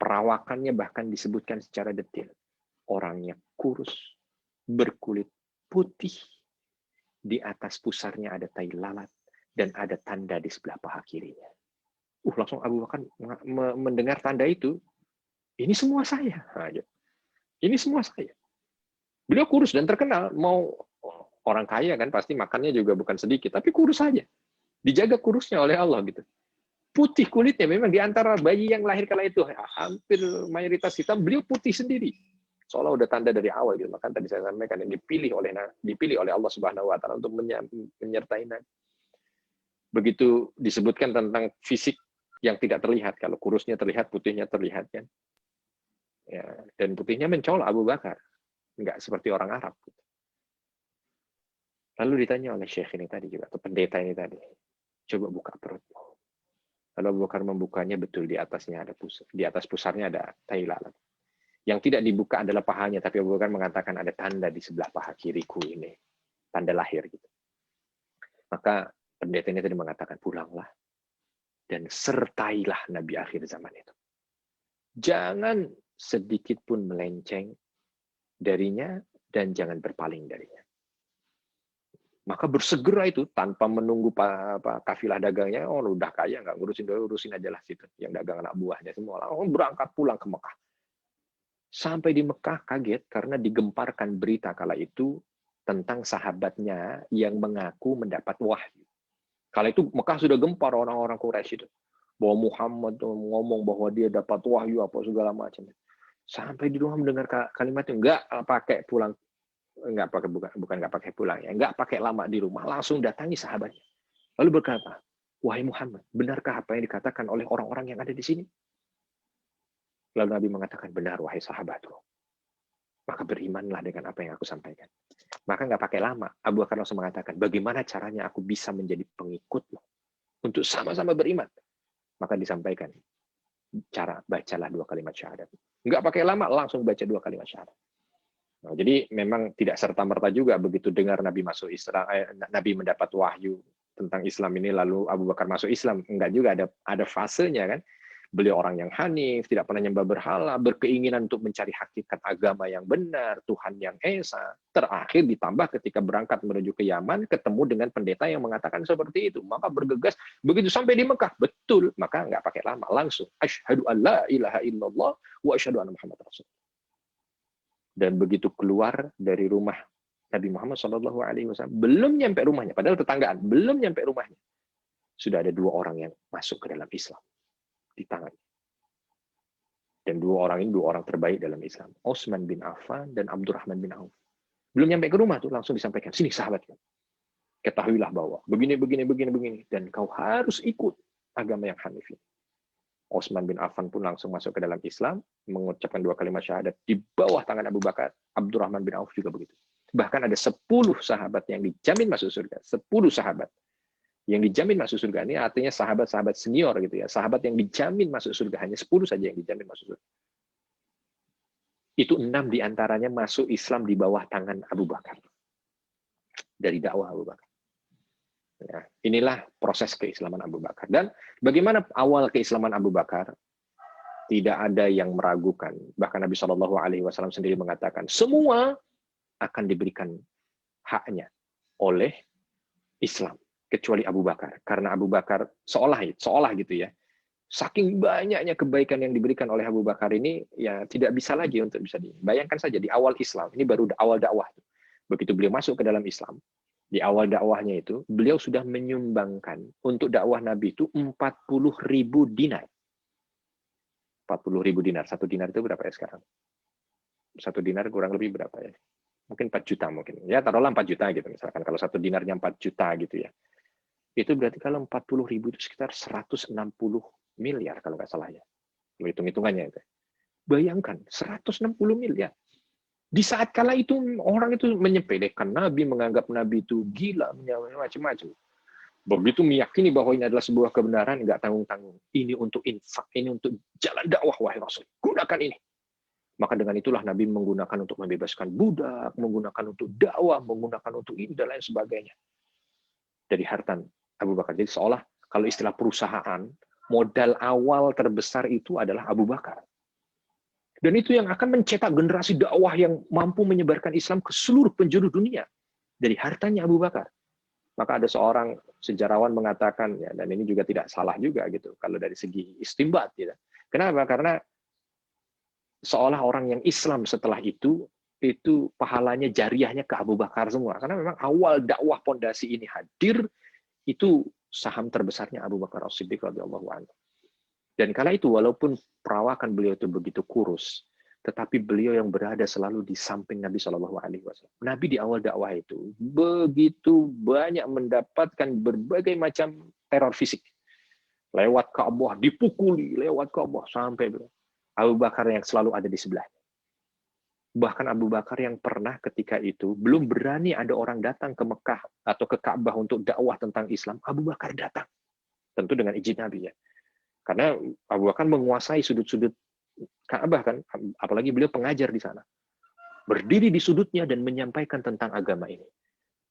Perawakannya bahkan disebutkan secara detail. Orangnya kurus, berkulit putih, di atas pusarnya ada tai lalat, dan ada tanda di sebelah paha kirinya. Langsung Abu Bakar mendengar tanda itu, ini semua saya. Ini semua saya. Beliau kurus dan terkenal, mau orang kaya kan pasti makannya juga bukan sedikit, tapi kurus saja. Dijaga kurusnya oleh Allah gitu. Putih kulitnya, memang di antara bayi yang lahir kala itu hampir mayoritas hitam, beliau putih sendiri. Seolah udah tanda dari awal gitu. Maka tadi saya sampaikan yang dipilih oleh Allah Subhanahu wa taala untuk menyertai Nabi. Begitu disebutkan tentang fisik yang tidak terlihat, kalau kurusnya terlihat, putihnya terlihat kan. Ya, dan putihnya mencolok Abu Bakar. Enggak seperti orang Arab. Lalu ditanya oleh Syekh ini tadi juga, atau pendeta ini tadi, coba buka perutmu. Lalu Abu Bakar membukanya, betul di atasnya ada pusar, di atas pusarnya ada tai lalat. Yang tidak dibuka adalah pahanya, tapi Abu Bakar mengatakan ada tanda di sebelah paha kiriku ini, tanda lahir gitu. Maka pendeta ini tadi mengatakan, pulanglah dan sertailah Nabi akhir zaman itu. Jangan sedikit pun melenceng darinya dan jangan berpaling darinya. Maka bersegera itu tanpa menunggu kafilah dagangnya, oh udah kaya nggak urusin aja lah situ, yang dagang anak buahnya semua langsung berangkat pulang ke Mekah. Sampai di Mekah kaget karena digemparkan berita kala itu tentang sahabatnya yang mengaku mendapat wahyu. Kala itu Mekah sudah gempar orang-orang Quraisy itu bahwa Muhammad ngomong bahwa dia dapat wahyu apa segala macam. Sampai di rumah mendengar kalimat itu, enggak pakai pulang. Enggak pakai bukan enggak pakai pulang ya, enggak pakai lama di rumah, langsung datangi sahabatnya. Lalu berkata, "Wahai Muhammad, benarkah apa yang dikatakan oleh orang-orang yang ada di sini?" Lalu Nabi mengatakan, "Benar wahai sahabatku." Maka berimanlah dengan apa yang aku sampaikan. Maka enggak pakai lama, Abu Bakar langsung mengatakan, "Bagaimana caranya aku bisa menjadi pengikutmu untuk sama-sama beriman?" Maka disampaikan, cara bacalah 2 kalimat syahadat. Enggak pakai lama, langsung baca 2 kalimat syahadat. Nah, jadi memang tidak serta-merta juga begitu dengar Nabi masuk Islam, Nabi mendapat wahyu tentang Islam ini lalu Abu Bakar masuk Islam. Enggak juga, ada fasenya kan. Beliau orang yang hanif, tidak pernah nyembah berhala, berkeinginan untuk mencari hakikat agama yang benar, Tuhan yang esa. Terakhir ditambah ketika berangkat menuju ke Yaman, ketemu dengan pendeta yang mengatakan seperti itu. Maka bergegas, begitu sampai di Mekah, betul. Maka nggak pakai lama, langsung. Asyhadu an la ilaha illallah wa asyhadu anna Muhammad Rasulullah. Dan begitu keluar dari rumah Nabi Muhammad SAW, belum nyampe rumahnya, padahal tetanggaan, belum nyampe rumahnya, sudah ada 2 orang yang masuk ke dalam Islam di tangan. Dan 2 orang ini 2 orang terbaik dalam Islam, Utsman bin Affan dan Abdurrahman bin Auf. Belum nyampe ke rumah tuh langsung disampaikan, sini sahabat, ketahuilah bahwa begini, dan kau harus ikut agama yang hanif ini. Utsman bin Affan pun langsung masuk ke dalam Islam, mengucapkan 2 kalimat syahadat di bawah tangan Abu Bakar. Abdurrahman bin Auf juga begitu. Bahkan ada 10 sahabat yang dijamin masuk surga. 10 sahabat yang dijamin masuk surga. Ini artinya sahabat-sahabat senior gitu ya. Sahabat yang dijamin masuk surga, hanya 10 saja yang dijamin masuk surga. Itu 6 diantaranya masuk Islam di bawah tangan Abu Bakar. Dari dakwah Abu Bakar. Ya, inilah proses keislaman Abu Bakar. Dan bagaimana awal keislaman Abu Bakar? Tidak ada yang meragukan. Bahkan Nabi SAW sendiri mengatakan, semua akan diberikan haknya oleh Islam, kecuali Abu Bakar. Karena Abu Bakar seolah gitu ya, saking banyaknya kebaikan yang diberikan oleh Abu Bakar ini, ya tidak bisa lagi untuk bisa dibayangkan saja di awal Islam. Ini baru awal dakwah. Begitu beliau masuk ke dalam Islam, di awal dakwahnya itu, beliau sudah menyumbangkan untuk dakwah Nabi itu 40.000 dinar. 40.000 dinar. 1 dinar itu berapa ya sekarang? 1 dinar kurang lebih berapa ya? Mungkin 4 juta mungkin. Ya taruhlah 4 juta gitu misalkan. Kalau 1 dinarnya 4 juta gitu ya. Itu berarti kalau 40.000 itu sekitar 160 miliar kalau nggak salah ya. Hitung-hitungannya itu. Bayangkan, 160 miliar. Di saat kala itu orang itu menyepelekan Nabi, menganggap Nabi itu gila, macam-macam. Begitu meyakini bahwa ini adalah sebuah kebenaran, nggak tanggung-tanggung. Ini untuk infak, ini untuk jalan dakwah wahai Rasul. Gunakan ini. Maka dengan itulah Nabi menggunakan untuk membebaskan budak, menggunakan untuk dakwah, menggunakan untuk ini dan lain sebagainya. Dari harta Abu Bakar. Jadi seolah kalau istilah perusahaan, modal awal terbesar itu adalah Abu Bakar. Dan itu yang akan mencetak generasi dakwah yang mampu menyebarkan Islam ke seluruh penjuru dunia. Dari hartanya Abu Bakar. Maka ada seorang sejarawan mengatakan, ya, dan ini juga tidak salah juga gitu, kalau dari segi istimbat. Gitu. Kenapa? Karena seolah orang yang Islam setelah itu pahalanya jariahnya ke Abu Bakar semua. Karena memang awal dakwah pondasi ini hadir, itu saham terbesarnya Abu Bakar As-Siddiq radhiyallahu anhu. Dan kala itu walaupun perawakan beliau itu begitu kurus, tetapi beliau yang berada selalu di samping Nabi Shallallahu Alaihi Wasallam. Nabi di awal dakwah itu begitu banyak mendapatkan berbagai macam teror fisik. Lewat Ka'bah dipukuli, lewat Ka'bah sampai Abu Bakar yang selalu ada di sebelahnya. Bahkan Abu Bakar yang pernah ketika itu belum berani ada orang datang ke Mekah atau ke Ka'bah untuk dakwah tentang Islam, Abu Bakar datang. Tentu dengan izin Nabi ya. Karena Abu Bakar menguasai sudut-sudut Ka'bah kan, apalagi beliau pengajar di sana. Berdiri di sudutnya dan menyampaikan tentang agama ini.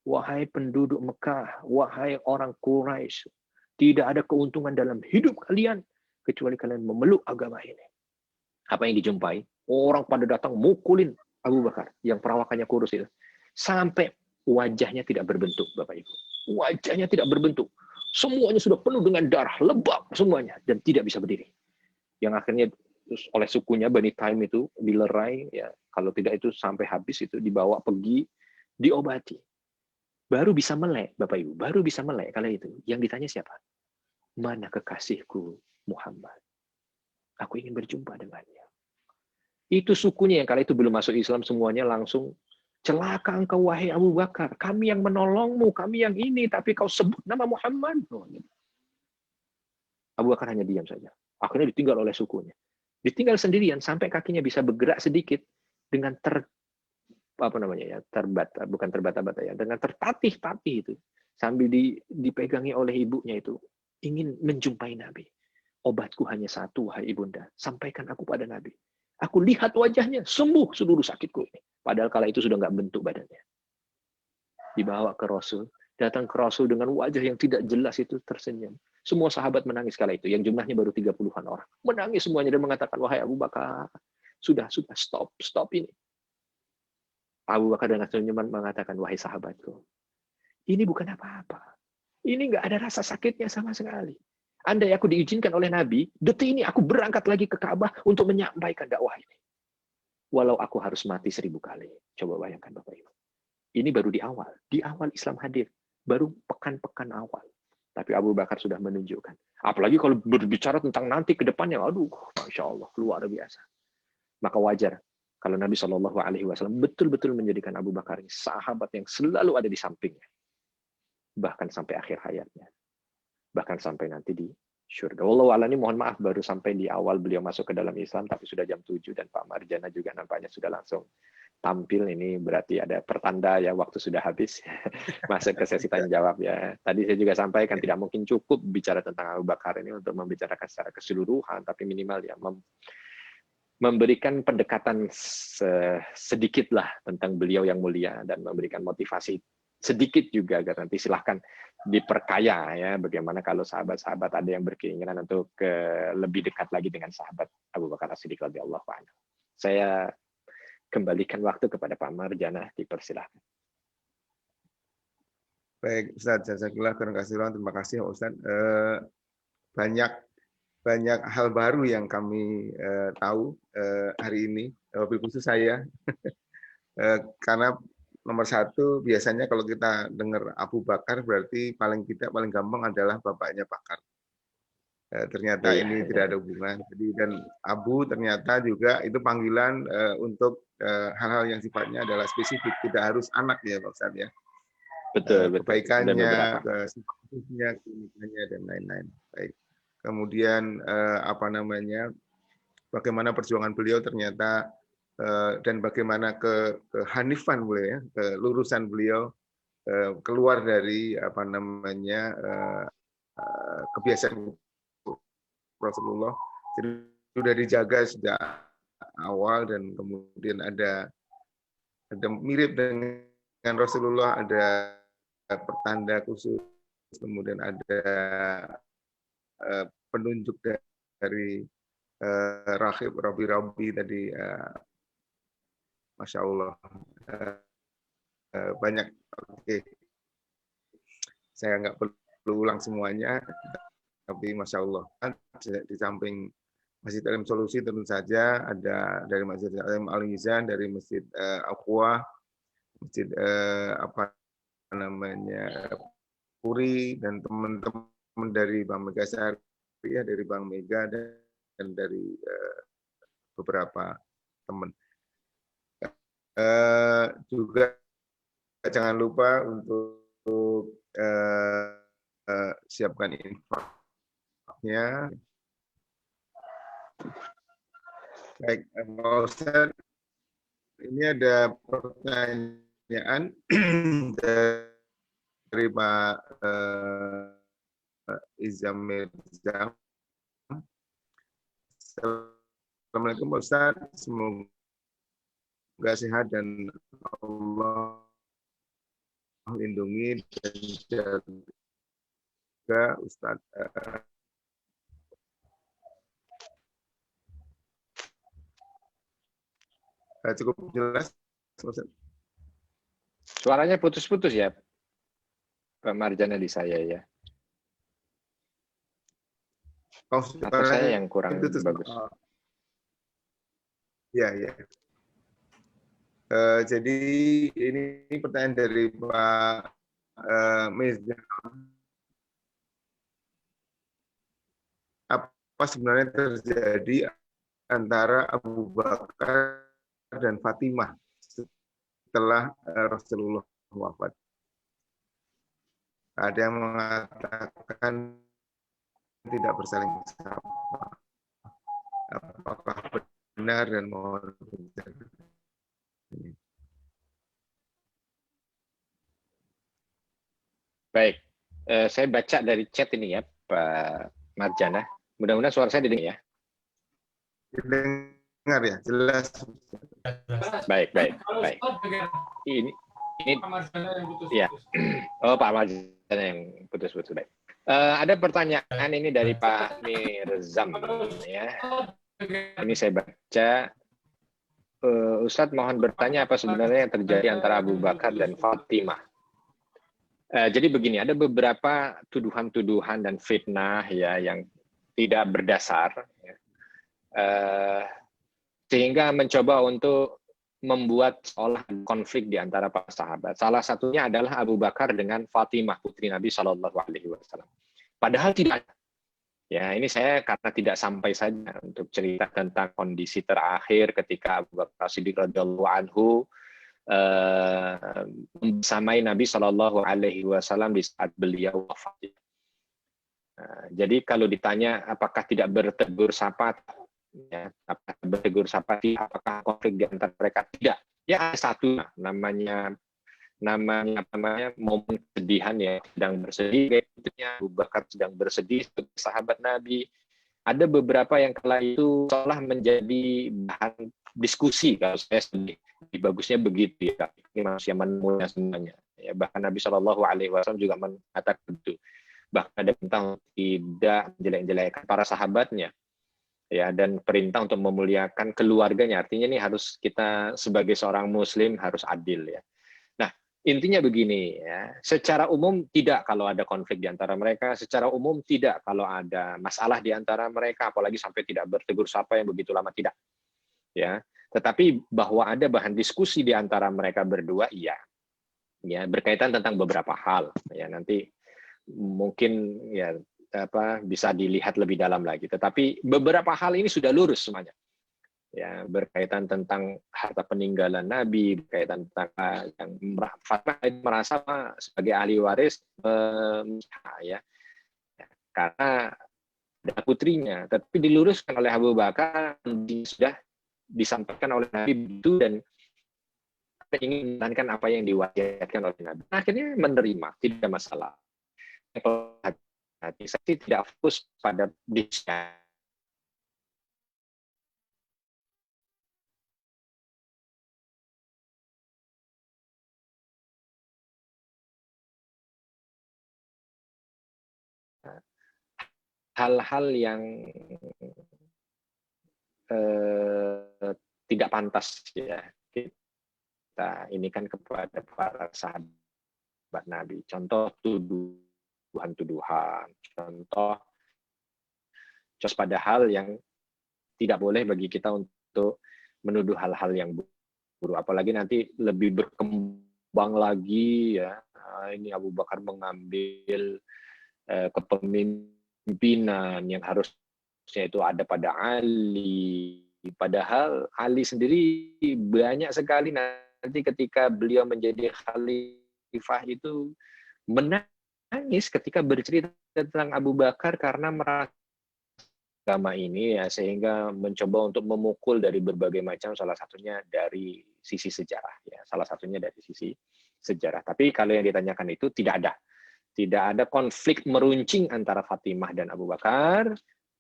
Wahai penduduk Mekah, wahai orang Quraisy, tidak ada keuntungan dalam hidup kalian kecuali kalian memeluk agama ini. Apa yang dijumpai? Orang pada datang mukulin Abu Bakar yang perawakannya kurus itu. Sampai wajahnya tidak berbentuk, Bapak Ibu. Wajahnya tidak berbentuk. Semuanya sudah penuh dengan darah, lebam semuanya dan tidak bisa berdiri. Yang akhirnya oleh sukunya Bani Taim itu dilerai, ya kalau tidak itu sampai habis itu dibawa pergi diobati. Baru bisa melek, Bapak Ibu, baru bisa melek kala itu. Yang ditanya siapa? Mana kekasihku Muhammad? Aku ingin berjumpa dengannya. Itu sukunya yang kala itu belum masuk Islam semuanya langsung celaka engkau wahai Abu Bakar. Kami yang menolongmu, kami yang ini, tapi kau sebut nama Muhammad. Abu Bakar hanya diam saja. Akhirnya ditinggal oleh sukunya. Ditinggal sendirian sampai kakinya bisa bergerak sedikit dengan terbata-bata ya, dengan tertatih-tatih itu sambil dipegangi oleh ibunya itu ingin menjumpai Nabi. Obatku hanya satu, wahai ibunda, sampaikan aku pada Nabi. Aku lihat wajahnya, sembuh seluruh sakitku ini. Padahal kala itu sudah nggak bentuk badannya. Dibawa ke Rasul, datang ke Rasul dengan wajah yang tidak jelas itu tersenyum. Semua sahabat menangis kala itu, yang jumlahnya baru 30-an orang. Menangis semuanya dan mengatakan, wahai Abu Bakar, sudah, stop ini. Abu Bakar dengan senyuman mengatakan, wahai sahabatku, ini bukan apa-apa. Ini nggak ada rasa sakitnya sama sekali. Andai aku diizinkan oleh Nabi, detik ini aku berangkat lagi ke Ka'bah untuk menyampaikan dakwah ini. Walau aku harus mati 1000 kali. Coba bayangkan Bapak Ibu. Ini baru di awal Islam hadir. Baru pekan-pekan awal. Tapi Abu Bakar sudah menunjukkan. Apalagi kalau berbicara tentang nanti ke depannya, aduh, Masya Allah, luar biasa. Maka wajar kalau Nabi Shallallahu Alaihi Wasallam betul-betul menjadikan Abu Bakar ini sahabat yang selalu ada di sampingnya. Bahkan sampai akhir hayatnya. Bahkan sampai nanti di syurga. Wallahu a'lam, mohon maaf baru sampai di awal beliau masuk ke dalam Islam, tapi sudah jam 7 dan Pak Marjana juga nampaknya sudah langsung tampil. Ini berarti ada pertanda ya waktu sudah habis. Masuk ke sesi tanya jawab ya. Tadi saya juga sampaikan tidak mungkin cukup bicara tentang Abu Bakar ini untuk membicarakan secara keseluruhan, tapi minimal ya memberikan pendekatan sedikit lah tentang beliau yang mulia dan memberikan motivasi sedikit juga agar nanti silahkan diperkaya ya bagaimana kalau sahabat-sahabat ada yang berkeinginan untuk lebih dekat lagi dengan sahabat Abu Bakar As-Siddiq radhiyallahu anhu. Saya kembalikan waktu kepada Pak Marjana, dipersilahkan. Baik, Ustaz, jazakallah khairan katsiran. Terima kasih Ustaz. Banyak hal baru yang kami tahu hari ini, wabil khusus saya, karena nomor satu biasanya kalau kita dengar Abu Bakar berarti paling gampang adalah bapaknya Bakar. Ternyata ini tidak ada hubungan. Jadi dan Abu ternyata juga itu panggilan untuk hal-hal yang sifatnya adalah spesifik, tidak harus anak ya Pak Ustaz ya. Betul, Kebaikannya, sifatnya, kliniknya dan lain-lain. Baik. Kemudian bagaimana perjuangan beliau ternyata dan bagaimana kehanifan beliau ya, kelurusan beliau keluar dari kebiasaan Rasulullah. Jadi sudah dijaga sejak awal dan kemudian ada mirip dengan Rasulullah, ada pertanda khusus, kemudian ada penunjuk dari Rabi tadi. Masya Allah, banyak. Oke, saya nggak perlu ulang semuanya, tapi Masya Allah, di samping Masjid Alim Solusi tentu saja ada dari Masjid Alim Al-Mizan, dari Masjid Al-Quwa, Masjid Puri, dan teman-teman dari Bank Mega Syariah, dari Bank Mega dan dari beberapa teman. Juga jangan lupa untuk siapkan infaknya. Baik, Pak Ustadz, ini ada pertanyaan dari Pak Izam Mirzam. Assalamualaikum Pak Ustadz, semoga sehat dan Allah lindungi dan jaga Ustadz. Cukup jelas, Ustadz? Suaranya putus-putus ya, Pak Marjana di saya ya. Oh, Atau saya yang kurang bagus. Ya, ya. Jadi ini pertanyaan dari Pak Mirza. Apa sebenarnya terjadi antara Abu Bakar dan Fatimah setelah Rasulullah wafat? Ada yang mengatakan tidak bersaling sapa. Apakah benar dan mohon penjelasan? Baik, saya baca dari chat ini ya, Pak Marjana. Mudah-mudahan suara saya didengar ya. Dengar ya, jelas. Baik. Ini Pak Marjana yang putus-putus. ya. Oh, Pak Marjana yang putus-putus. Baik. Ada pertanyaan ini dari Pak Mirzam ya. Ini saya baca. Ustadz mohon bertanya apa sebenarnya yang terjadi antara Abu Bakar dan Fatimah. Jadi begini, ada beberapa tuduhan-tuduhan dan fitnah ya yang tidak berdasar, ya. Sehingga mencoba untuk membuat seolah konflik di antara para sahabat. Salah satunya adalah Abu Bakar dengan Fatimah putri Nabi Shallallahu Alaihi Wasallam. Padahal tidak. Ya, ini saya karena tidak sampai saja untuk cerita tentang kondisi terakhir ketika Abu Bakar Siddiq radhiyallahu anhu membersamai Nabi Shallallahu Alaihi Wasallam di saat beliau wafat. Jadi kalau ditanya apakah tidak bertegur sapa, ya, apakah bertegur sapa, apakah konflik di antara mereka, tidak. Ya ada satu namanya momen kesedihan ya, sedang bersedih, Abu Bakar sedang bersedih sebagai sahabat Nabi. Ada beberapa yang kala itu seolah menjadi bahan diskusi kalau saya sedih. Bagusnya begitu ya. Ini manusia menemunya semuanya. Ya, bahkan Nabi Shallallahu Alaihi Wasallam juga mengatakan itu. Bahkan ada perintah tidak menjelek-jelekkan para sahabatnya. Ya, dan perintah untuk memuliakan keluarganya. Artinya ini harus kita sebagai seorang Muslim harus adil ya. Intinya begini ya, secara umum tidak kalau ada konflik di antara mereka, secara umum tidak kalau ada masalah di antara mereka, apalagi sampai tidak bertegur sapa yang begitu lama, tidak. Ya, tetapi bahwa ada bahan diskusi di antara mereka berdua, iya. Ya, berkaitan tentang beberapa hal. Ya, nanti mungkin ya bisa dilihat lebih dalam lagi. Tetapi beberapa hal ini sudah lurus semuanya. Ya, berkaitan tentang harta peninggalan Nabi, berkaitan tentang yang Fatimah merasa sebagai ahli waris ya, karena ada putrinya, tapi diluruskan oleh Abu Bakar, sudah disampaikan oleh Nabi itu dan ingin menjalankan apa yang diwasiatkan oleh Nabi. Akhirnya menerima, tidak masalah. Saya tidak fokus pada disnya. Hal-hal yang tidak pantas ya kita ini kan kepada para sahabat Nabi. Contoh tuduhan-tuduhan, contoh pada hal yang tidak boleh bagi kita untuk menuduh hal-hal yang buruk. Apalagi nanti lebih berkembang lagi ya. Ini Abu Bakar mengambil kepemimpinan yang harusnya itu ada pada Ali, Padahal Ali sendiri banyak sekali nanti ketika beliau menjadi khalifah itu menangis ketika bercerita tentang Abu Bakar karena merasa agama ini ya, sehingga mencoba untuk memukul dari berbagai macam, salah satunya dari sisi sejarah ya, salah satunya dari sisi sejarah. Tapi kalau yang ditanyakan itu tidak ada konflik meruncing antara Fatimah dan Abu Bakar.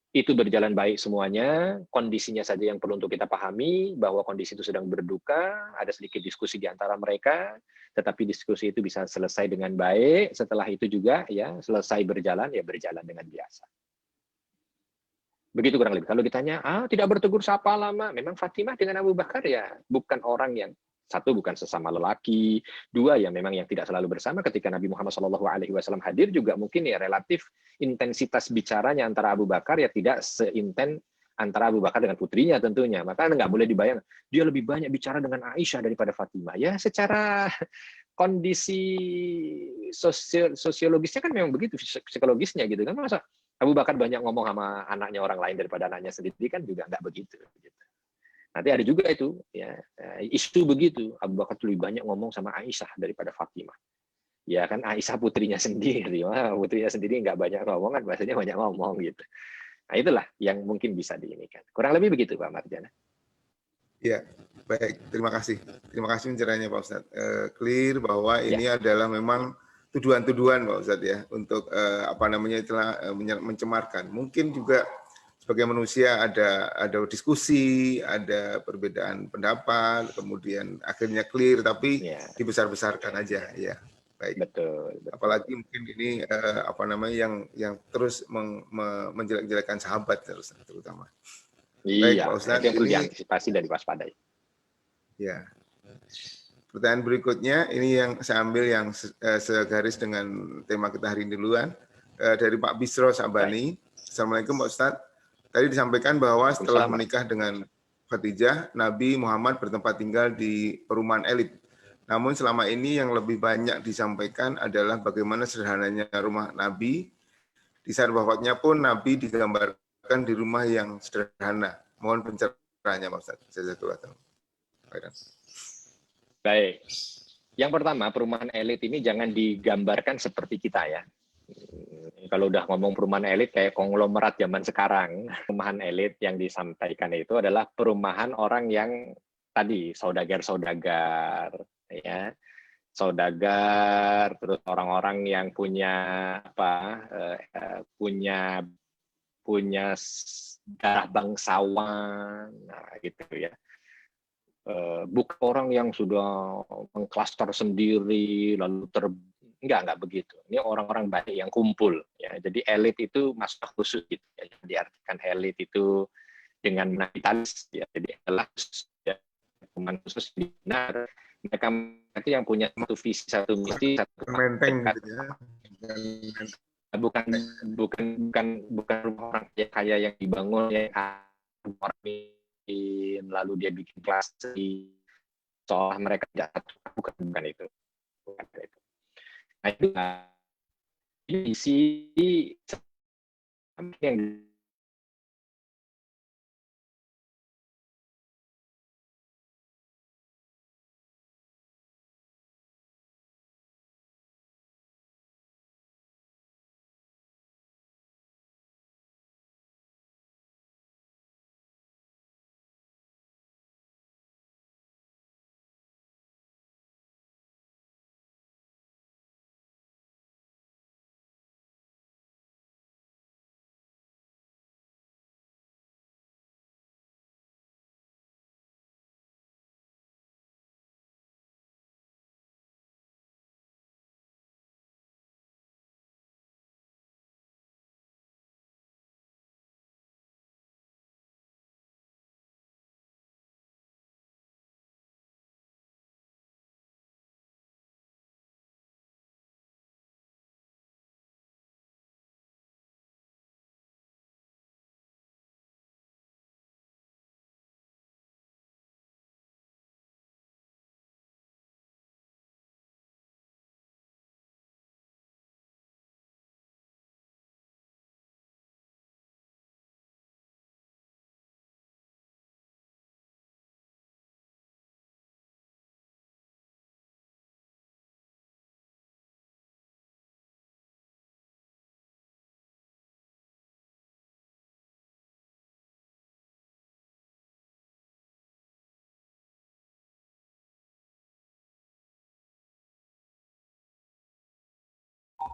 Itu berjalan baik semuanya, kondisinya saja yang perlu untuk kita pahami, bahwa kondisi itu sedang berduka, ada sedikit diskusi di antara mereka, tetapi diskusi itu bisa selesai dengan baik, setelah itu juga ya selesai berjalan, ya berjalan dengan biasa. Begitu kurang lebih. Kalau ditanya, tidak bertegur sapa lama, memang Fatimah dengan Abu Bakar ya bukan orang yang, satu, bukan sesama lelaki, dua, ya memang yang tidak selalu bersama. Ketika Nabi Muhammad SAW hadir juga mungkin ya relatif intensitas bicaranya antara Abu Bakar ya tidak seinten antara Abu Bakar dengan putrinya tentunya. Maka nggak boleh dibayang dia lebih banyak bicara dengan Aisyah daripada Fatimah. Ya secara kondisi sosiologisnya kan memang begitu, psikologisnya gitu kan. Masa Abu Bakar banyak ngomong sama anaknya orang lain daripada anaknya sendiri kan juga nggak begitu. Nanti ada juga itu ya isu begitu, Abu Bakar lebih banyak ngomong sama Aisyah daripada Fatimah. Ya kan Aisyah putrinya sendiri, putrinya sendiri nggak banyak ngomong kan, bahasanya banyak ngomong gitu. Nah itulah yang mungkin bisa diinikan. Kurang lebih begitu Pak Marjana. Ya, baik. Terima kasih. Terima kasih pencerahannya Pak Ustadz. Clear bahwa ini adalah memang tuduhan-tuduhan Pak Ustadz ya untuk mencemarkan. Mungkin juga sebagai manusia ada diskusi, ada perbedaan pendapat, kemudian akhirnya clear, tapi dibesar-besarkan aja, ya. Baik. Betul. Apalagi mungkin ini yang terus menjelek-jelekan sahabat terutama. Baik, Pak Ustadz, itu yang perlu diantisipasi dan diwaspadai. Ya. Pertanyaan berikutnya, ini yang saya ambil yang segaris dengan tema kita hari ini duluan, dari Pak Bisro Sabani. Assalamualaikum Pak Ustadz. Tadi disampaikan bahwa setelah menikah dengan Khadijah, Nabi Muhammad bertempat tinggal di perumahan elit. Namun selama ini yang lebih banyak disampaikan adalah bagaimana sederhananya rumah Nabi. Di saat wafatnya pun Nabi digambarkan di rumah yang sederhana. Mohon pencerahannya Pak Ustadz. Baik. Yang pertama, perumahan elit ini jangan digambarkan seperti kita ya. Kalau udah ngomong perumahan elit kayak konglomerat zaman sekarang, perumahan elit yang disampaikan itu adalah perumahan orang yang tadi saudagar-saudagar, ya, saudagar, terus orang-orang yang punya punya darah bangsawan, nah gitu ya. Bukan orang yang sudah mengklaster sendiri lalu enggak begitu. Ini orang-orang baik yang kumpul ya. Jadi elit itu masuk khusus gitu ya. Diartikan elit itu dengan kapitalis ya. Jadi adalah ya, khusus benar mereka itu yang punya satu visi, satu misi, satu menteng gitu ya. bukan orang kaya yang dibangun yang lalu dia bikin kelas seolah mereka bukan itu. Nah, itu isi yang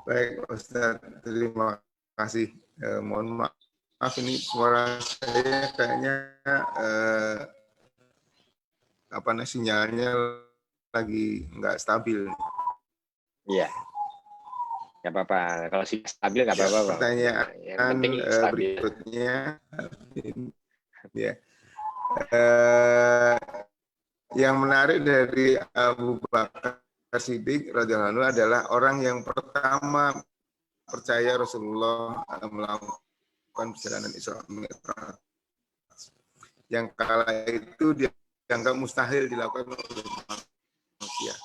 Baik, Ustaz. Terima kasih. Mohon maaf ini suara saya kayaknya sinyalnya lagi nggak stabil. Iya. Nggak apa-apa. Kalau stabil nggak apa-apa. Pertanyaan yang penting stabil. berikutnya, ya. Yang menarik dari Abu Bakar Siddiq radhiyallahu anhu adalah orang yang pertama percaya Rasulullah melakukan perjalanan Isra Mi'raj. Yang kala itu dianggap mustahil dilakukan oleh manusia.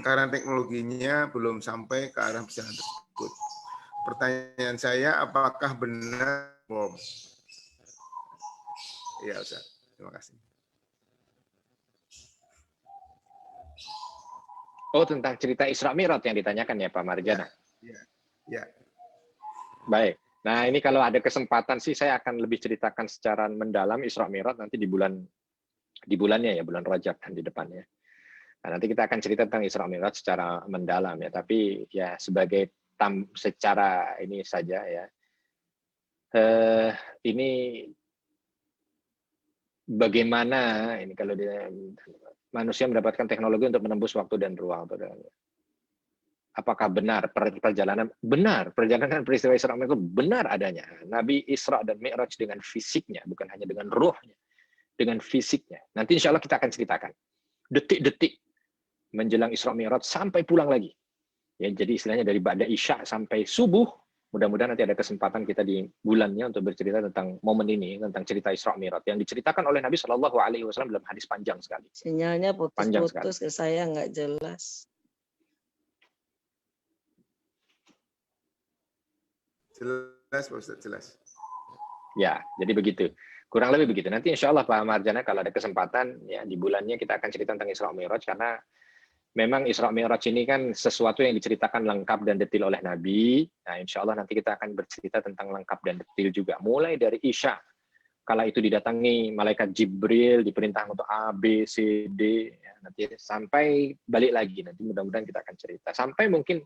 Karena teknologinya belum sampai ke arah perjalanan tersebut. Pertanyaan saya, apakah benar bom? Ya, Ustaz. Terima kasih. Oh, tentang cerita Isra Mi'raj yang ditanyakan ya Pak Marjana? Ya. Baik. Nah, ini kalau ada kesempatan sih saya akan lebih ceritakan secara mendalam Isra Mi'raj nanti di bulannya ya, bulan Rajab kan di depannya. Nah, nanti kita akan cerita tentang Isra Mi'raj secara mendalam ya, tapi ya sebagai secara ini saja ya. Ini bagaimana ini kalau manusia mendapatkan teknologi untuk menembus waktu dan ruang. Apakah benar perjalanan peristiwa Isra Mi'raj benar adanya? Nabi Isra dan Mi'raj dengan fisiknya, bukan hanya dengan ruhnya, dengan fisiknya. Nanti insya Allah kita akan ceritakan detik-detik menjelang Isra Mi'raj sampai pulang lagi. Ya, jadi istilahnya dari Ba'da Isya sampai subuh. Mudah-mudahan nanti ada kesempatan kita di bulannya untuk bercerita tentang momen ini, tentang cerita Isra Mi'raj yang diceritakan oleh Nabi Shallallahu Alaihi Wasallam dalam hadis panjang sekali. Sinyalnya putus-putus ke saya nggak jelas. Jelas, Pak Ustaz, jelas. Ya, jadi begitu. Kurang lebih begitu. Nanti insya Allah Pak Marjana kalau ada kesempatan ya di bulannya kita akan cerita tentang Isra Mi'raj karena memang Isra Mi'raj ini kan sesuatu yang diceritakan lengkap dan detail oleh Nabi. Nah, insya Allah nanti kita akan bercerita tentang lengkap dan detail juga. Mulai dari Isya, kala itu didatangi malaikat Jibril, diperintah untuk A, B, C, D, ya, nanti sampai balik lagi. Nanti mudah-mudahan kita akan cerita. Sampai mungkin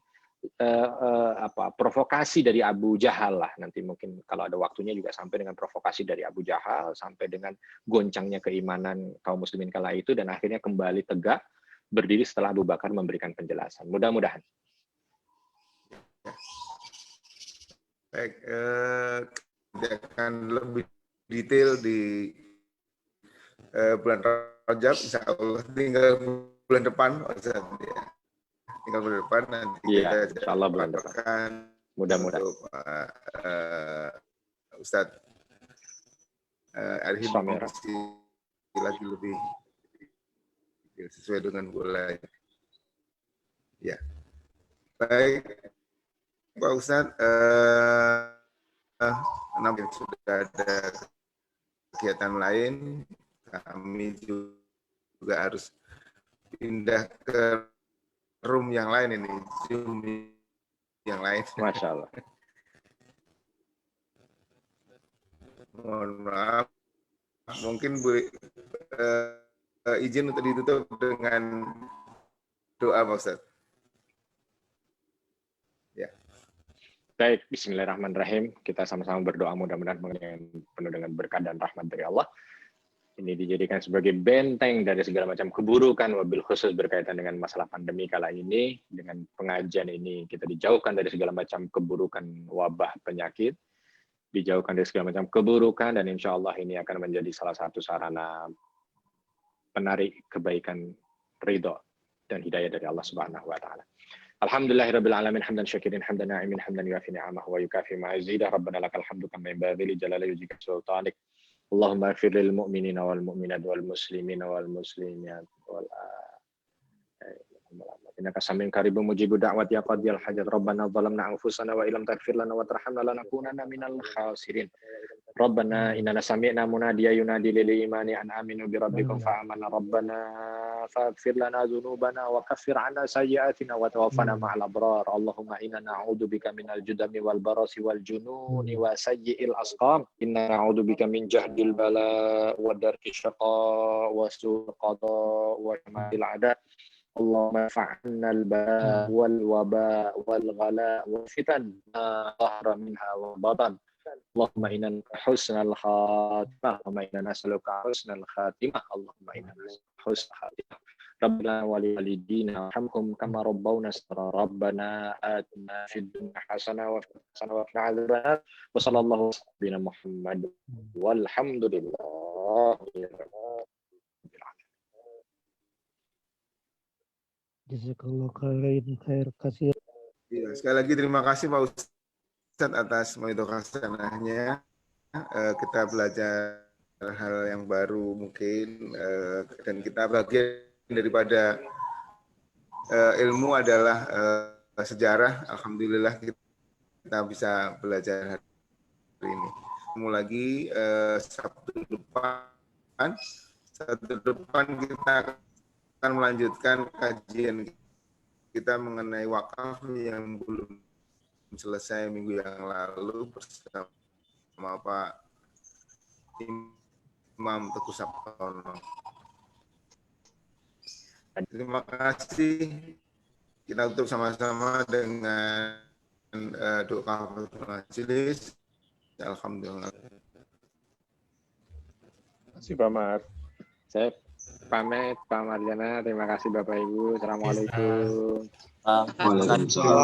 provokasi dari Abu Jahal lah. Nanti mungkin kalau ada waktunya juga sampai dengan provokasi dari Abu Jahal, sampai dengan goncangnya keimanan kaum muslimin kala itu, dan akhirnya kembali tegak berdiri setelah Abu Bakar memberikan penjelasan. Mudah-mudahan. Baik, akan lebih detail di bulan Rajab, insya Allah tinggal bulan depan, tinggal bulan depan nanti ya, kita Allah bulan depan. Mudah-mudahan. Ustadz Arhim lagi lebih sesuai dengan bulan. Ya, baik Pak Ustadz, namun sudah ada kegiatan lain, kami juga harus pindah ke room yang lain ini, Zoom yang lain. Masya Allah. Mohon maaf, mungkin izin untuk ditutup dengan doa Pak Ustadz. Ya. Baik, bismillahirrahmanirrahim. Kita sama-sama berdoa mudah-mudahan penuh dengan berkah dan rahmat dari Allah. Ini dijadikan sebagai benteng dari segala macam keburukan, wabil khusus berkaitan dengan masalah pandemi kala ini. Dengan pengajian ini kita dijauhkan dari segala macam keburukan wabah penyakit, dijauhkan dari segala macam keburukan, dan insya Allah ini akan menjadi salah satu sarana penarik kebaikan, ridho dan hidayah dari Allah Subhanahu wa taala. Alhamdulillahirabbil alamin hamdan syakirin hamdan na'imin hamdan yuafi ni'amahu wa yukafi ma'izidah. Rabbana lakal hamdu kama yanbaghi li jalali wajhika sultanik. Allahumma ighfir lil mu'minina wal mu'minat wal muslimina wal muslimat wal innaka samiun qaribun mujibud da'wati ya qadiyal hajat. Rabbana zalamna anfusana wa illam taghfir lana wa tarhamna lanakunanna minal khasirin. Rabbana innana sami'na munadiyan yunadi lil imani an aminu bi rabbikum fa amanna. Rabbana faghfir lana dzunubana wa kaffir 'anna sayyi'atina wa tawaffana ma'al abrar. Allahumma inna na'udzubika minal judami wal barasi wal jununi wa sayyi'il asqam. Inna na'udzubika min jahdil bala wa darki syaqa wa su'il qada wa syamatil 'adab Allahumma fa'anna al-ba wal waba wal ghala wal fitan ma dhahara minha wa batan. Allahumma inna husnal khatimah. Allahumma inna nas'aluka husnal khatimah. Allahumma inna nas'aluka husnal khatimah. Rabbana wa liwalidina warhamhum kama rabbawna saghira. Rabbana atina fid dunya hasanah wa fil hasanah wa qina adzabannar. Wa sallallahu ala Muhammad walhamdulillah. Jazakallah khairan khair kasir. Ya, sekali lagi terima kasih Pak Ustadz atas mengedukasinya. Kita belajar hal yang baru mungkin dan kita bagian daripada ilmu adalah sejarah. Alhamdulillah kita bisa belajar hari ini. Ketemu lagi Sabtu depan kita akan melanjutkan kajian kita mengenai wakaf yang belum selesai minggu yang lalu bersama Pak Imam Teguh Sabtono. Terima kasih. Kita tutup sama-sama dengan doa majelis. Alhamdulillah. Terima kasih Pak Mar. Saya pamit Pak Marjana. Terima kasih Bapak Ibu. Assalamualaikum. Waalaikumsalam.